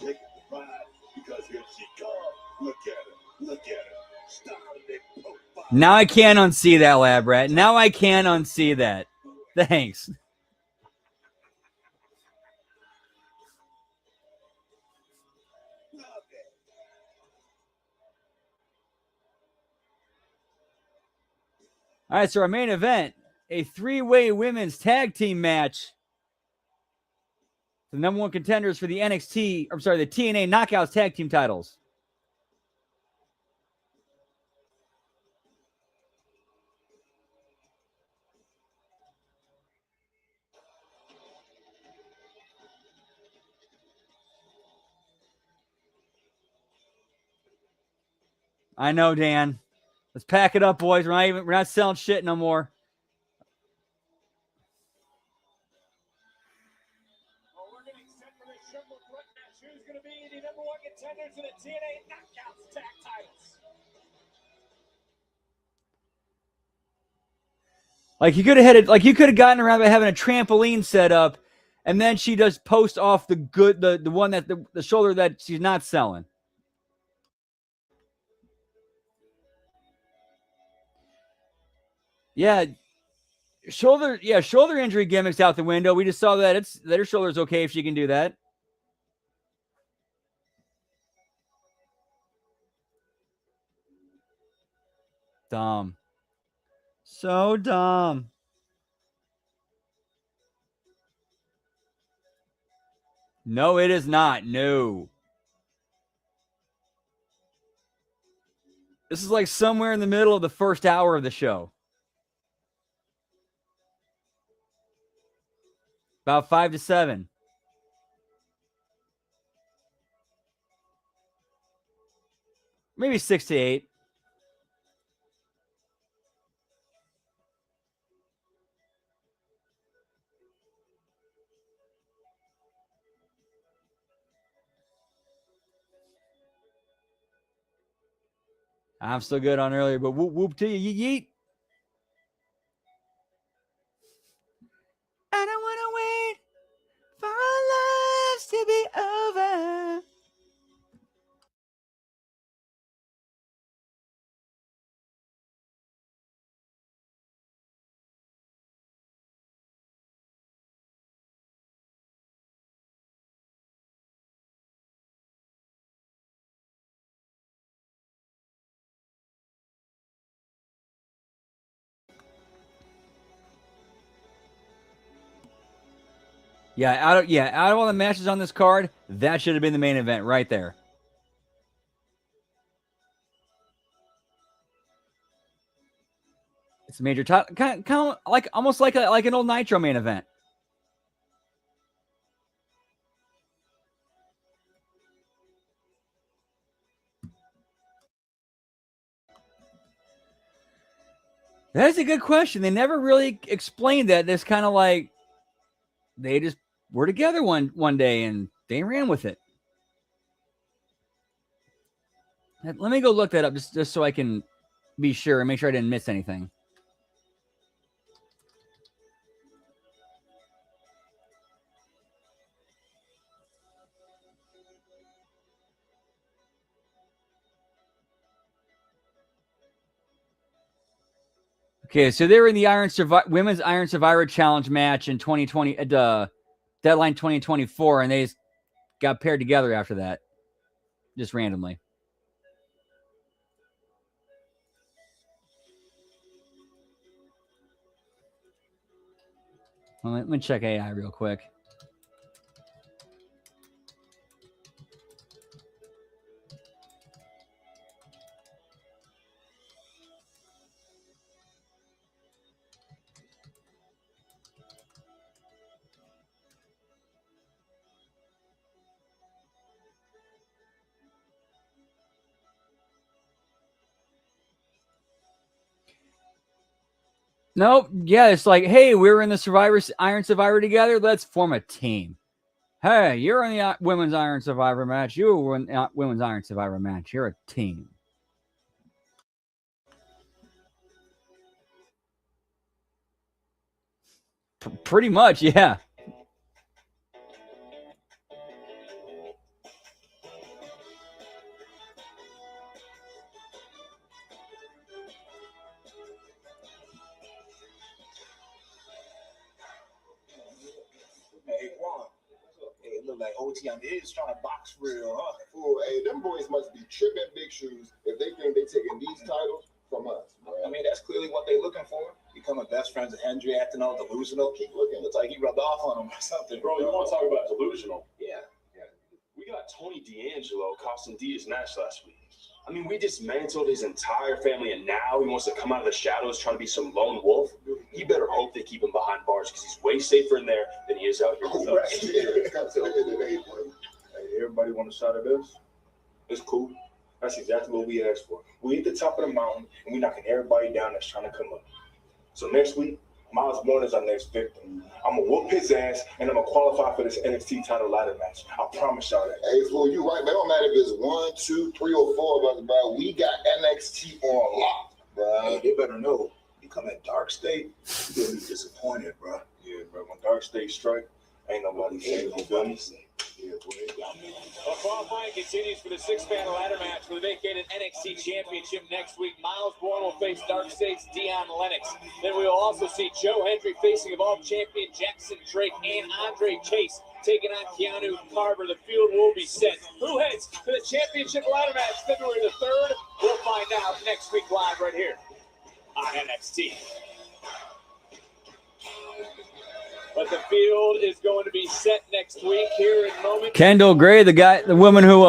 S3: Take it to ride because here she comes. Look at her. Look at her. Stop it.
S1: Now I can't unsee that, Lab Rat. Now I can't unsee that. Thanks. All right, so our main event, a three-way women's tag team match. The number one contenders for the the TNA Knockouts tag team titles. I know, Dan. Let's pack it up, boys. We're not selling shit no more.
S2: Well, we're getting set for this triple threat match. Who's going to be the number one contender for the TNA Knockouts tag titles?
S1: Like you could have gotten around by having a trampoline set up, and then she does post off the one that the shoulder that she's not selling. Yeah, shoulder injury gimmicks out the window. We just saw that her shoulder's okay if she can do that. Dumb. So dumb. No, it is not. No. This is like somewhere in the middle of the first hour of the show. About 5 to 7. Maybe 6 to 8. I'm still good on earlier, but whoop whoop to you, yeet. I don't want to wait for our lives to be over. Out of all the matches on this card, that should have been the main event right there. It's a major title, kind of like almost like an old Nitro main event. That is a good question. They never really explained that. This kind of like they just were together one day and they ran with it. Let me go look that up just so I can be sure and make sure I didn't miss anything. Okay, so they were in the Women's Iron Survivor Challenge match in 2020 at Deadline 2024, and they got paired together after that, just randomly. Well, let me check AI real quick. Nope. Yeah, it's like, hey, we're in the Iron Survivor together. Let's form a team. Hey, you're in the Women's Iron Survivor match. You were in the Women's Iron Survivor match. You're a team. Pretty much, yeah.
S8: Hey, Juan. Hey, it look like OT on the edge trying to box real, huh? Fool, hey, them boys must be tripping big shoes if they think they're taking these titles from us. Bro. I mean, that's clearly what they're looking for. Becoming best friends with Hendry, acting all delusional. Keep looking. Looks like he rubbed off on him or something.
S15: Bro, you want to talk about delusional?
S8: Yeah.
S15: We got Tony D'Angelo costing D his match last week. I mean, we dismantled his entire family, and now he wants to come out of the shadows trying to be some lone wolf. You better hope they keep him behind bars because he's way safer in there than he is out here with us.
S8: Hey, everybody want a shot of this?
S15: It's cool. That's exactly what we asked for. We at the top of the mountain, and we're knocking everybody down that's trying to come up. So next week, Miles Warner is our next victim. I'm going to whoop his ass, and I'm going to qualify for this NXT title ladder match. I promise y'all that.
S8: Hey, fool, you right. It don't matter if it's 1, 2, 3, or 4 of us, bro. We got NXT on lock, bro.
S15: Hey, they better know. You come at Dark State, you'll be disappointed, bro. Yeah, bro. When Dark State strike, ain't nobody safe. You feel me?
S16: Well, qualifying continues for the 6-man ladder match for the vacated NXT Championship next week. Miles Bourne will face Dark State's Dion Lennox. Then we will also see Joe Hendry facing Evolved Champion Jackson Drake and Andre Chase taking on Keanu Carver. The field will be set. Who heads to the championship ladder match February the 3rd? We'll find out next week live right here on NXT. But the field is going to be set next week here in a moment.
S1: Kendall Gray, the woman who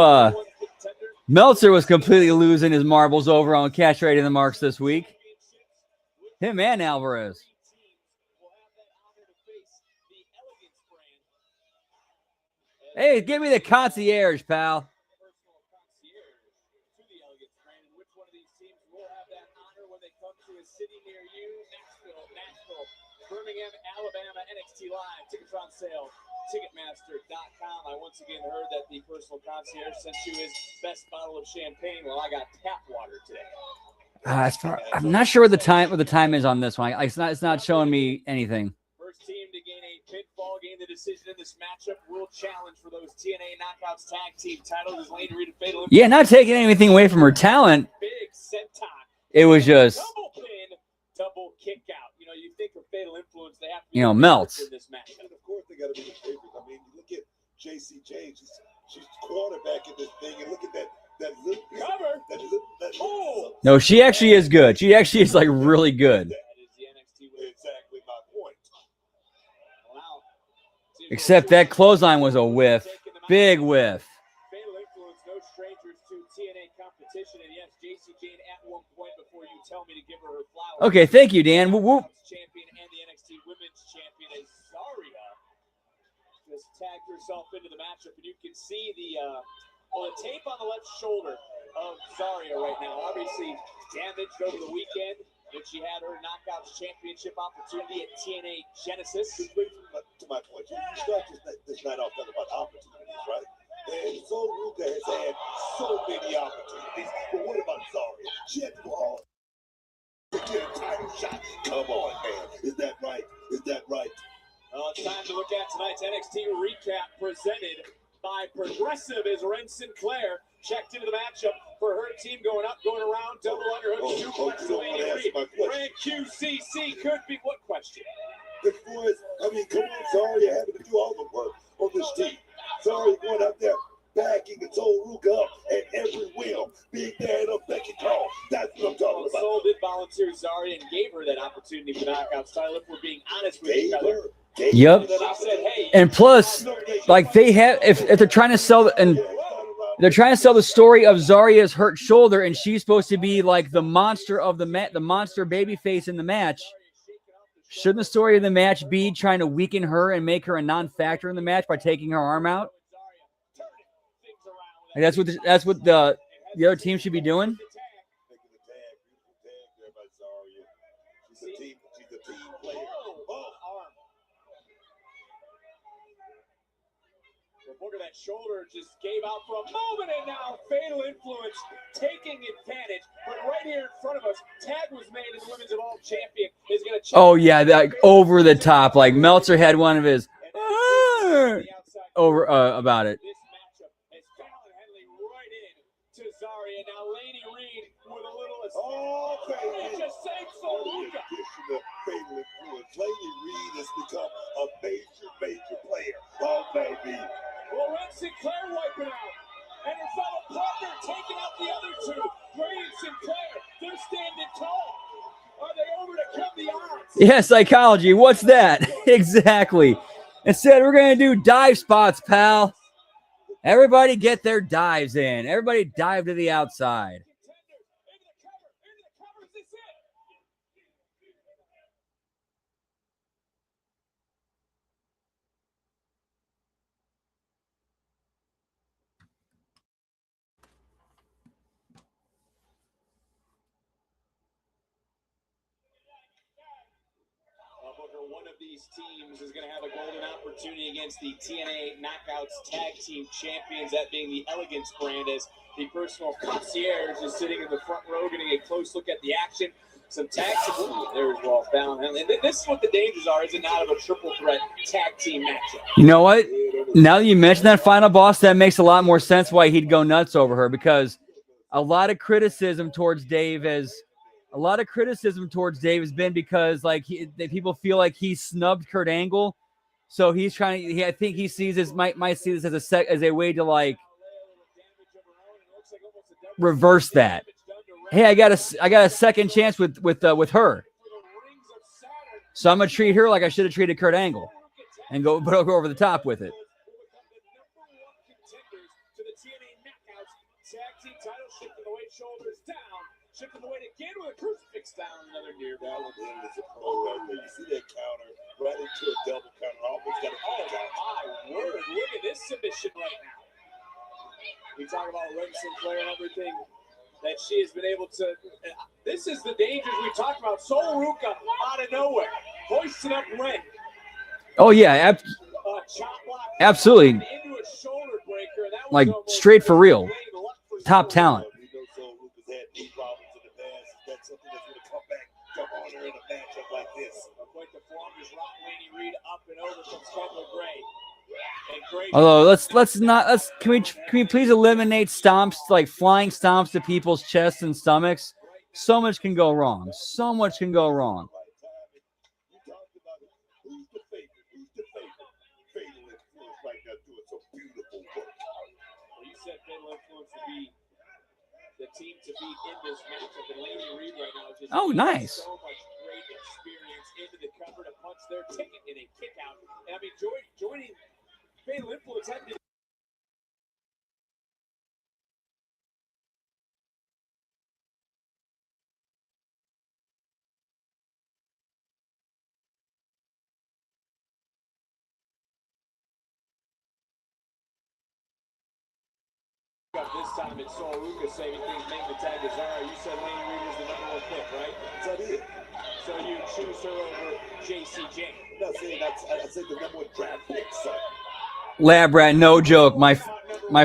S1: Meltzer was completely losing his marbles over on cash rating the marks this week. Him and Alvarez. Hey, give me the concierge, pal.
S16: Birmingham, Alabama, NXT Live. Tickets are on sale. Ticketmaster.com. I once again heard that the personal concierge sent you his best bottle of champagne. Well, I got tap water today.
S1: I'm not sure what the time is on this one. It's not showing me anything.
S16: First team to gain a pinfall, gain the decision in this matchup, will challenge for those TNA Knockouts Tag Team titles. Lane Reed and Fatal.
S1: Yeah, not taking anything away from her talent.
S16: Big senton.
S1: It was just
S16: double pin, double kick out. You know, you think of Fatal Influence, they have to
S1: be melts.
S16: In this match.
S3: And of course, they got to be the favorites. I mean, look at JC James. She's quarterback in this thing, and look at that little
S16: cover.
S1: No, she actually is good. She actually is like really good.
S3: Exactly my point.
S16: Wow.
S1: Except that clothesline was a whiff. Big whiff.
S16: Fatal Influence, no strangers to TNA competition. And yes, JC Jane at one point before you tell me to give her flowers.
S1: Okay, thank you, Dan. Whoop, whoop.
S16: Champion and the NXT Women's Champion is Zaria. Just tagged herself into the matchup, and you can see the tape on the left shoulder of Zaria right now. Obviously damaged over the weekend when she had her Knockouts Championship opportunity at TNA Genesis.
S3: To my point, you start this night off talking about opportunities, right? And Sol Ruka has had so many opportunities. But what about Zaria? She had to go hard to get a title shot. Come on, man. Is that right? Is that right?
S16: It's time to look at tonight's NXT recap presented by Progressive as Ren Sinclair checked into the matchup for her team going up, going around, double underhook, suplex to Lady Reed. Ren QCC could be what question?
S3: The boys, I mean, come on, Zaria having to do all the work on this team. Zaria going out there backing and Sol Ruka up at every whim. Big Dan up, Becky Call. That's what I'm talking about.
S16: Sol did volunteer Zaria and gave her that opportunity for Knockouts title, if we're being honest with each other.
S1: Yep. And plus, like they have, if they're trying to sell the story of Zaria's hurt shoulder, and she's supposed to be like the monster of the monster babyface in the match. Shouldn't the story of the match be trying to weaken her and make her a non-factor in the match by taking her arm out? Like that's what the other team should be doing.
S16: gave out for a moment, and now Fatal Influence taking advantage. But right here in front of us, tag was made, and the Women's Evolved Champion is going to.
S1: Oh yeah, like over the top. Like Meltzer had one of his over about it.
S16: This matchup has Fallon Henley right in to Zarya. Now Lady Reed with a little.
S3: Oh, baby.
S16: Just saved Soluka.
S3: Fatal Influence. Lady Reed has become a major player. Oh, baby.
S16: Well, Red Sinclair wiping out. And her fellow partner taking out the other two. Gray and Sinclair, they're standing tall. Are they overcome the odds?
S1: Yeah, psychology. What's that? Exactly. Instead, we're going to do dive spots, pal. Everybody get their dives in. Everybody dive to the outside.
S16: Booker, one of these teams is going to have a golden opportunity against the TNA Knockouts Tag Team Champions, that being the Elegance brand, as the personal concierge is sitting in the front row getting a close look at the action. Some tags. There as well, Fallon Henley. This is what the dangers are, is it not, of a triple threat tag team matchup?
S1: You know what? Now that you mention that final boss, that makes a lot more sense why he'd go nuts over her, because a lot of criticism towards Dave has been because like people feel like he snubbed Kurt Angle, so he's trying. I think he sees this might see this as a way to like reverse that. Hey, I got a second chance with her, so I'm gonna treat her like I should have treated Kurt Angle, and go over the top with it.
S16: Shifting the weight again with a crucifix down, another near bell.
S3: You see that counter right into a double counter. Almost got a
S16: my word, look at this submission right now. We talk about Ren Sinclair and everything that she has been able to. This is the dangers we talked about. Sol Ruka out of nowhere, hoisting up Ren.
S1: Oh yeah, absolutely.
S16: Into a shoulder breaker. That was
S1: like straight for real, top talent.
S3: That's something that's going to come back to haunt her in a matchup like this.
S16: Quite the form is rock Lady Reed up and over from Skylar Gray.
S1: Although can we please eliminate stomps, like flying stomps to people's chests and stomachs? So much can go wrong. So much can go wrong.
S3: Who's the favorite? Fatal Influence right now doing some beautiful work.
S16: Well, you said Fatal Influence would be the team to beat in this matchup, and Lady Reed right now just
S1: nice.
S16: So much great experience into the cover to punch their ticket in a kick out. And I mean, joining Fatal Influence had to. This time it's Sol Ruka saving things, making the tag to Zara. You said Lady Reed is the #1 pick, right?
S3: That is.
S16: So you choose her over JCJ.
S3: No, see, I said the #1 draft pick, son.
S1: Lab rat, no joke. My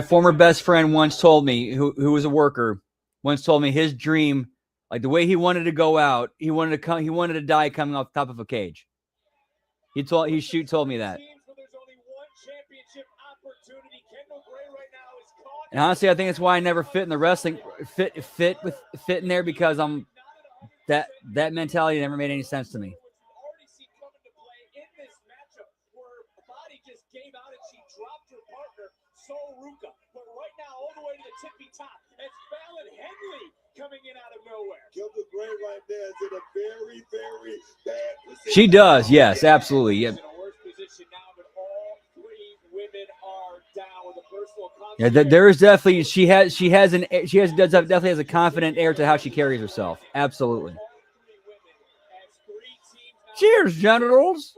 S1: former best friend once told me, who was a worker, once told me his dream, like the way he wanted to go out, he wanted to die coming off the top of a cage. He told me that. And honestly, I think that's why I never fit in the wrestling fit in there, because that mentality never made any sense to me.
S16: Sol Ruka, but right now all the way to the tippy top, it's Fallon Henley coming in out of nowhere.
S3: Gilda Gray right there is in a very, very bad position.
S1: She does, yes, absolutely. Yeah.
S16: In a worse position now, but all three women are down with a personal contract.
S1: Yeah, there is definitely definitely has a confident air to how she carries herself. Absolutely. Cheers, generals.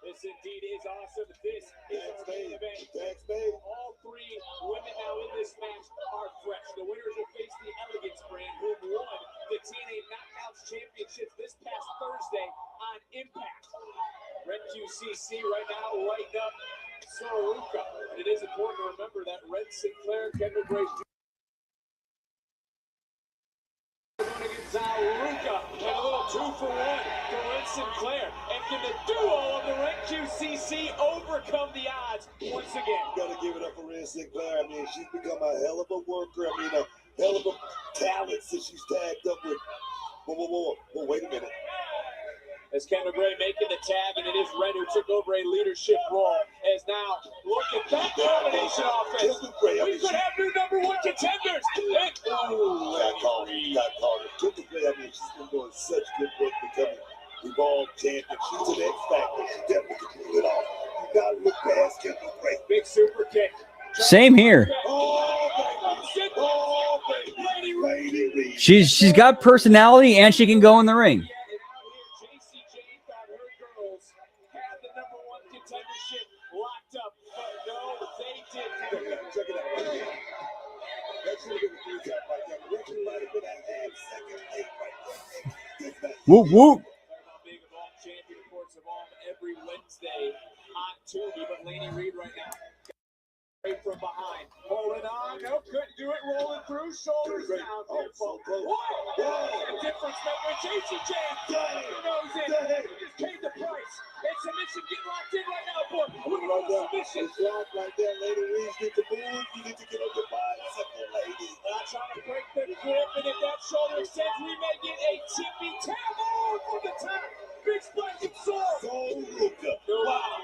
S16: This indeed is awesome. This is our main event. All three women now in this match are fresh. The winners will face the Elegance brand, who won the TNA Knockouts Championships this past Thursday on Impact. Red QCC right now lighting up Sororuka. And it is important to remember that Red Sinclair, Kendrick Grace Sororuka, and a little 2-for-1 for Red Sinclair. And can the duo of the Red QCC overcome the odds once again?
S3: Gotta give it up for Red Sinclair. I mean, she's become a hell of a worker. I mean, a hell of a talent since she's tagged up with. Whoa, wait a minute.
S16: As Kendall Gray making the tag, and it is Red who took over a leadership role. As now, look at that combination offense. We could have new #1 contenders.
S3: Got caught. Kendall Gray, I mean, she's been doing such good work becoming evolved champion. She's an X factor. She definitely can pull it off. You gotta look past Kendall Gray.
S16: Big super kick.
S1: Same here. She's got personality and she can go in the ring. Whoop whoop.
S16: Every Wednesday on Tubi, but Laney Reed right now. Right from behind. Holding on. No, couldn't do it. Rolling through. Shoulders down. Whoa. A difference maker. JCJ. Knows it. Just paid the price. And submission get locked in right now, boy. Look at the submission.
S3: It's locked right there. Lady Reed need to move. You need to get on your bicycle, lady.
S16: Trying to break the grip, and if that shoulder extends, we may get a tippy table from the top. Big splash of
S3: Sororuka.
S16: Wow.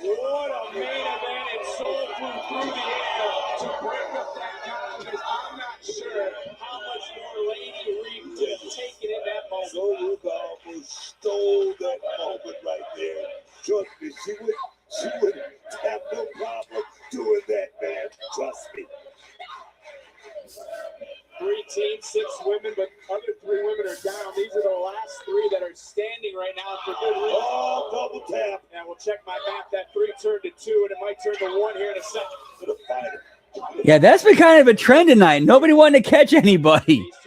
S16: What a main event, and Soul flew through the air to break up that count, because I'm not sure how much more Lady Reed could have taken in that moment.
S3: Sororuka almost stole that moment right there. Trust me, she would have no problem doing that, man. Trust me.
S16: 3 teams, 6 women, but other 3 women are down. These are the last 3 that are standing right now for good reason.
S3: Oh, double tap.
S16: And we'll check my map. That 3 turned to 2, and it might turn to 1 here in a second.
S3: For the fighter.
S1: Yeah, that's been kind of a trend tonight. Nobody wanted to catch anybody.
S16: Women's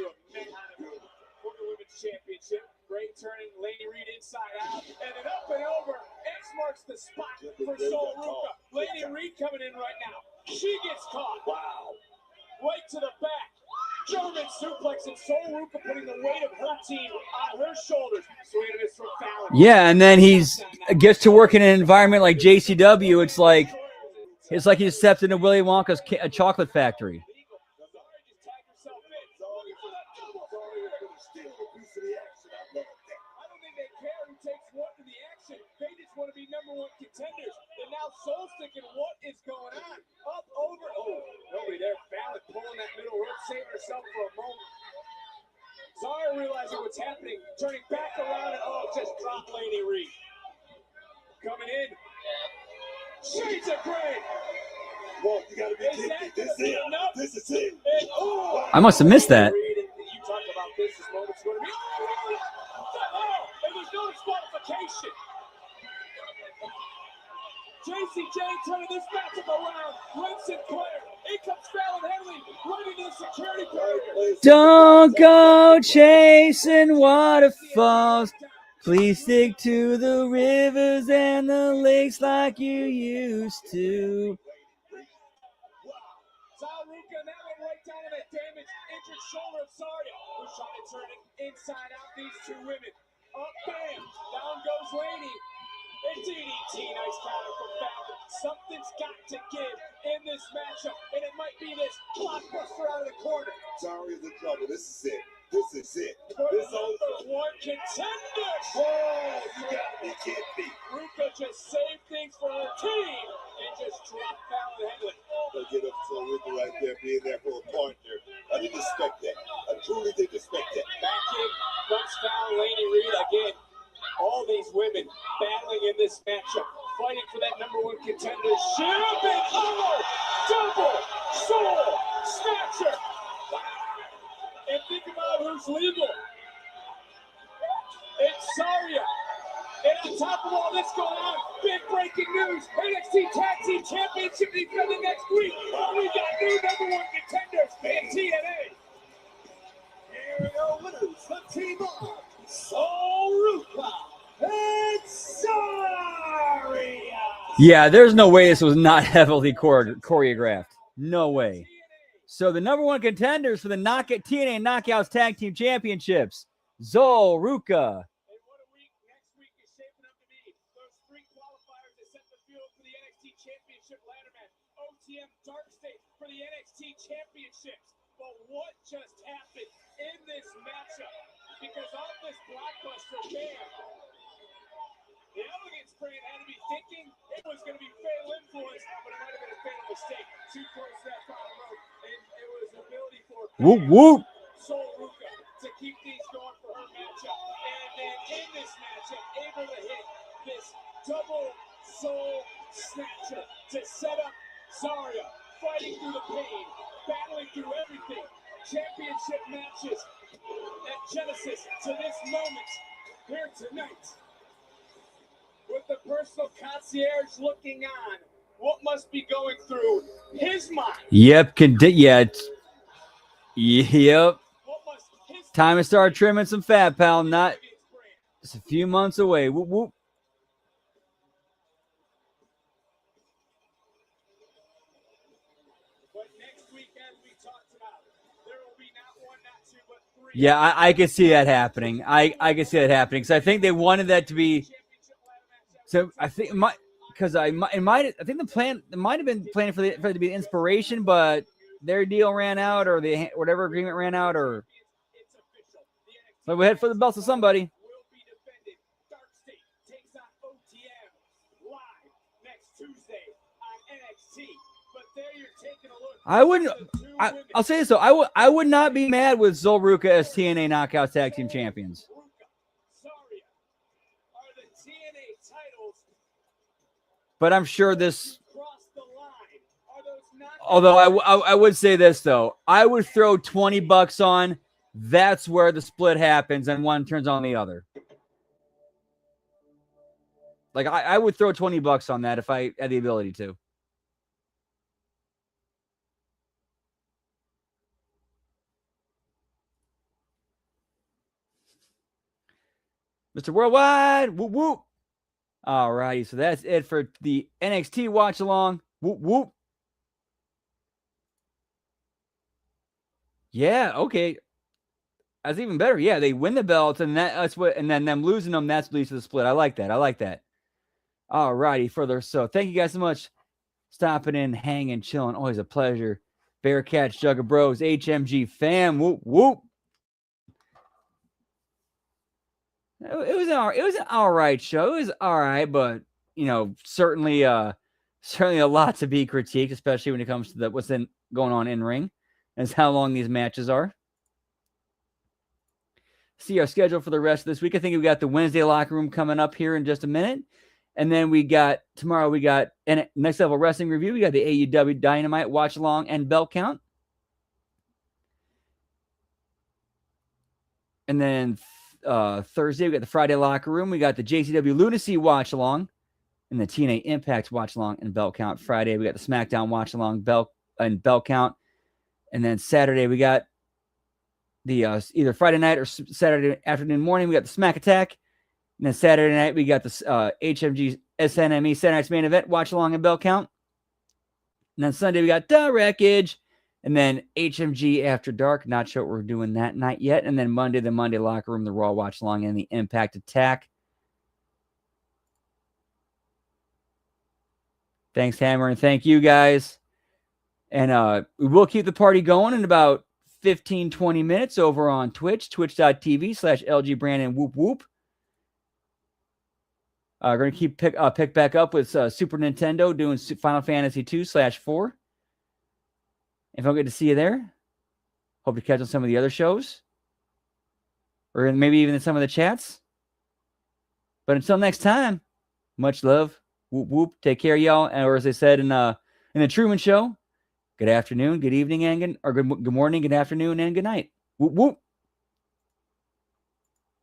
S16: Championship. Great turning Lady Reed inside out, and then up and over. X marks the spot for Sororuka. Lady Reed coming in right now. She gets caught.
S3: Wow.
S16: Right to the back. German suplex, and Sororuka putting the weight of her team on her shoulders. Swing and a miss from Fallon.
S1: Yeah, and then gets to work in an environment like JCW. It's like he stepped into Willy Wonka's chocolate factory.
S16: They just want to be #1 contenders. And now Soul sticking, what is going on? Up, over, nobody there. Fallon pulling that middle rope, saving herself for a moment. Zara realizing what's happening, turning back around, and just dropped Laney Reed. Coming in. Shades of gray.
S3: Well, you gotta be kidding me. This is it.
S1: I must have missed that.
S16: You talk about this moment's going to be. And there's no disqualification. JCJ turning this matchup around. Red Sinclair. In comes Fallon Henley. Right into the security barrier.
S1: Don't go chasing waterfalls. Please stick to the rivers and the lakes like you used to.
S16: Sororuka, and that one right down on that damaged, injured shoulder of Zarya, who's trying to turn it inside out. These 2 women. Up, bam. Down goes Laney. And DDT, nice counter from Fallon. Something's got to give in this matchup, and it might be this blockbuster out of the corner.
S3: Zarya's in trouble. This is it. This is it.
S16: For
S3: This
S16: the
S3: is
S16: #1 contender.
S3: Oh, you gotta be kidding me.
S16: Ruka just saved things for her team and just dropped Fallon Henley.
S3: Gotta get up to Sororuka right there, being there for a partner. I didn't expect that. I truly didn't expect that.
S16: Back in comes Fallon, Laney Reed again. All these women battling in this matchup, fighting for that #1 contendership, and double soul snatcher. And think about who's legal. It's Zarya. And on top of all this going on, big breaking news, NXT Tag Team Championship defending next week. We got new number one contenders in TNA. Here are your winners, the team of Soul Ruka and Saria.
S1: Yeah, there's no way this was not heavily choreographed. No way. So the number one contenders for the TNA Knockouts Tag Team Championships, Zol, Ruka.
S16: And what a week next week is shaping up to be. Those three qualifiers that set the field for the NXT Championship ladder match. OTM Dark State for the NXT Championships. But what just happened in this matchup? Because off this blockbuster, bam, the Elegance brand had to be thinking it was going to be fatal influence, but it might have been a fatal mistake. Too close to that final rope, and it was the ability for
S1: Whoop, whoop.
S16: Soul Ruka to keep things going for her matchup. And then in this matchup, able to hit this double soul snatcher to set up Zarya, fighting through the pain, battling through everything. Championship matches at Genesis to this moment here tonight. With the personal concierge looking on, what must be going through his mind?
S1: Yep. Yep. Time to start trimming some fat, pal. Not just a few months away. Whoop, whoop. Yeah, I can see that happening. I can see that happening because I think they wanted that to be. So I think it might, because I think the plan it might have been planning for it to be inspiration, but their deal ran out, or whatever agreement ran out, or so we head for the belts of somebody. I wouldn't. I'll say this though. I would not be mad with Zol Ruka as TNA Knockouts Tag Team Champions. But I'm sure this. Although I would say this though, I would throw $20 on. That's where the split happens and one turns on the other. Like I would throw $20 on that if I had the ability to. Mr. Worldwide, whoop whoop. All righty, so that's it for the NXT watch along. Whoop whoop. Yeah, okay. That's even better. Yeah, they win the belts, and that's what, and then them losing them, that's leads to the split. I like that. I like that. All righty, further. So thank you guys so much. Stopping in, hanging, chilling. Always a pleasure. Bearcats, Jug of Bros, HMG fam. Whoop whoop. It was an all right show. It was all right, but certainly a lot to be critiqued, especially when it comes to what's going on in ring, as how long these matches are. See our schedule for the rest of this week. I think we got the Wednesday locker room coming up here in just a minute, and then tomorrow we got Next Level Wrestling review. We got the AEW Dynamite watch along and bell count, and then. Thursday, we got the Friday locker room. We got the JCW Lunacy watch along and the TNA Impact watch along and bell count. Friday, we got the SmackDown watch along bell count. And then Saturday, we got the either Friday night or Saturday afternoon morning, we got the Smack Attack. And then Saturday night, we got the HMG SNME Saturday Night's Main Event watch along and bell count. And then Sunday, we got The Wreckage. And then HMG After Dark, not sure what we're doing that night yet. And then Monday, the Monday Locker Room, the Raw Watch Along, and the Impact Attack. Thanks, Hammer, and thank you guys. And we will keep the party going in about 15, 20 minutes over on Twitch, twitch.tv/LGBrandon whoop whoop. We're going to keep pick back up with Super Nintendo doing Final Fantasy 2/4. If I don't get to see you there, hope to catch on some of the other shows. Or maybe even in some of the chats. But until next time, much love. Whoop whoop. Take care, y'all. Or as I said in the Truman Show, good afternoon, good evening, and good morning, good afternoon, and good night. Whoop whoop.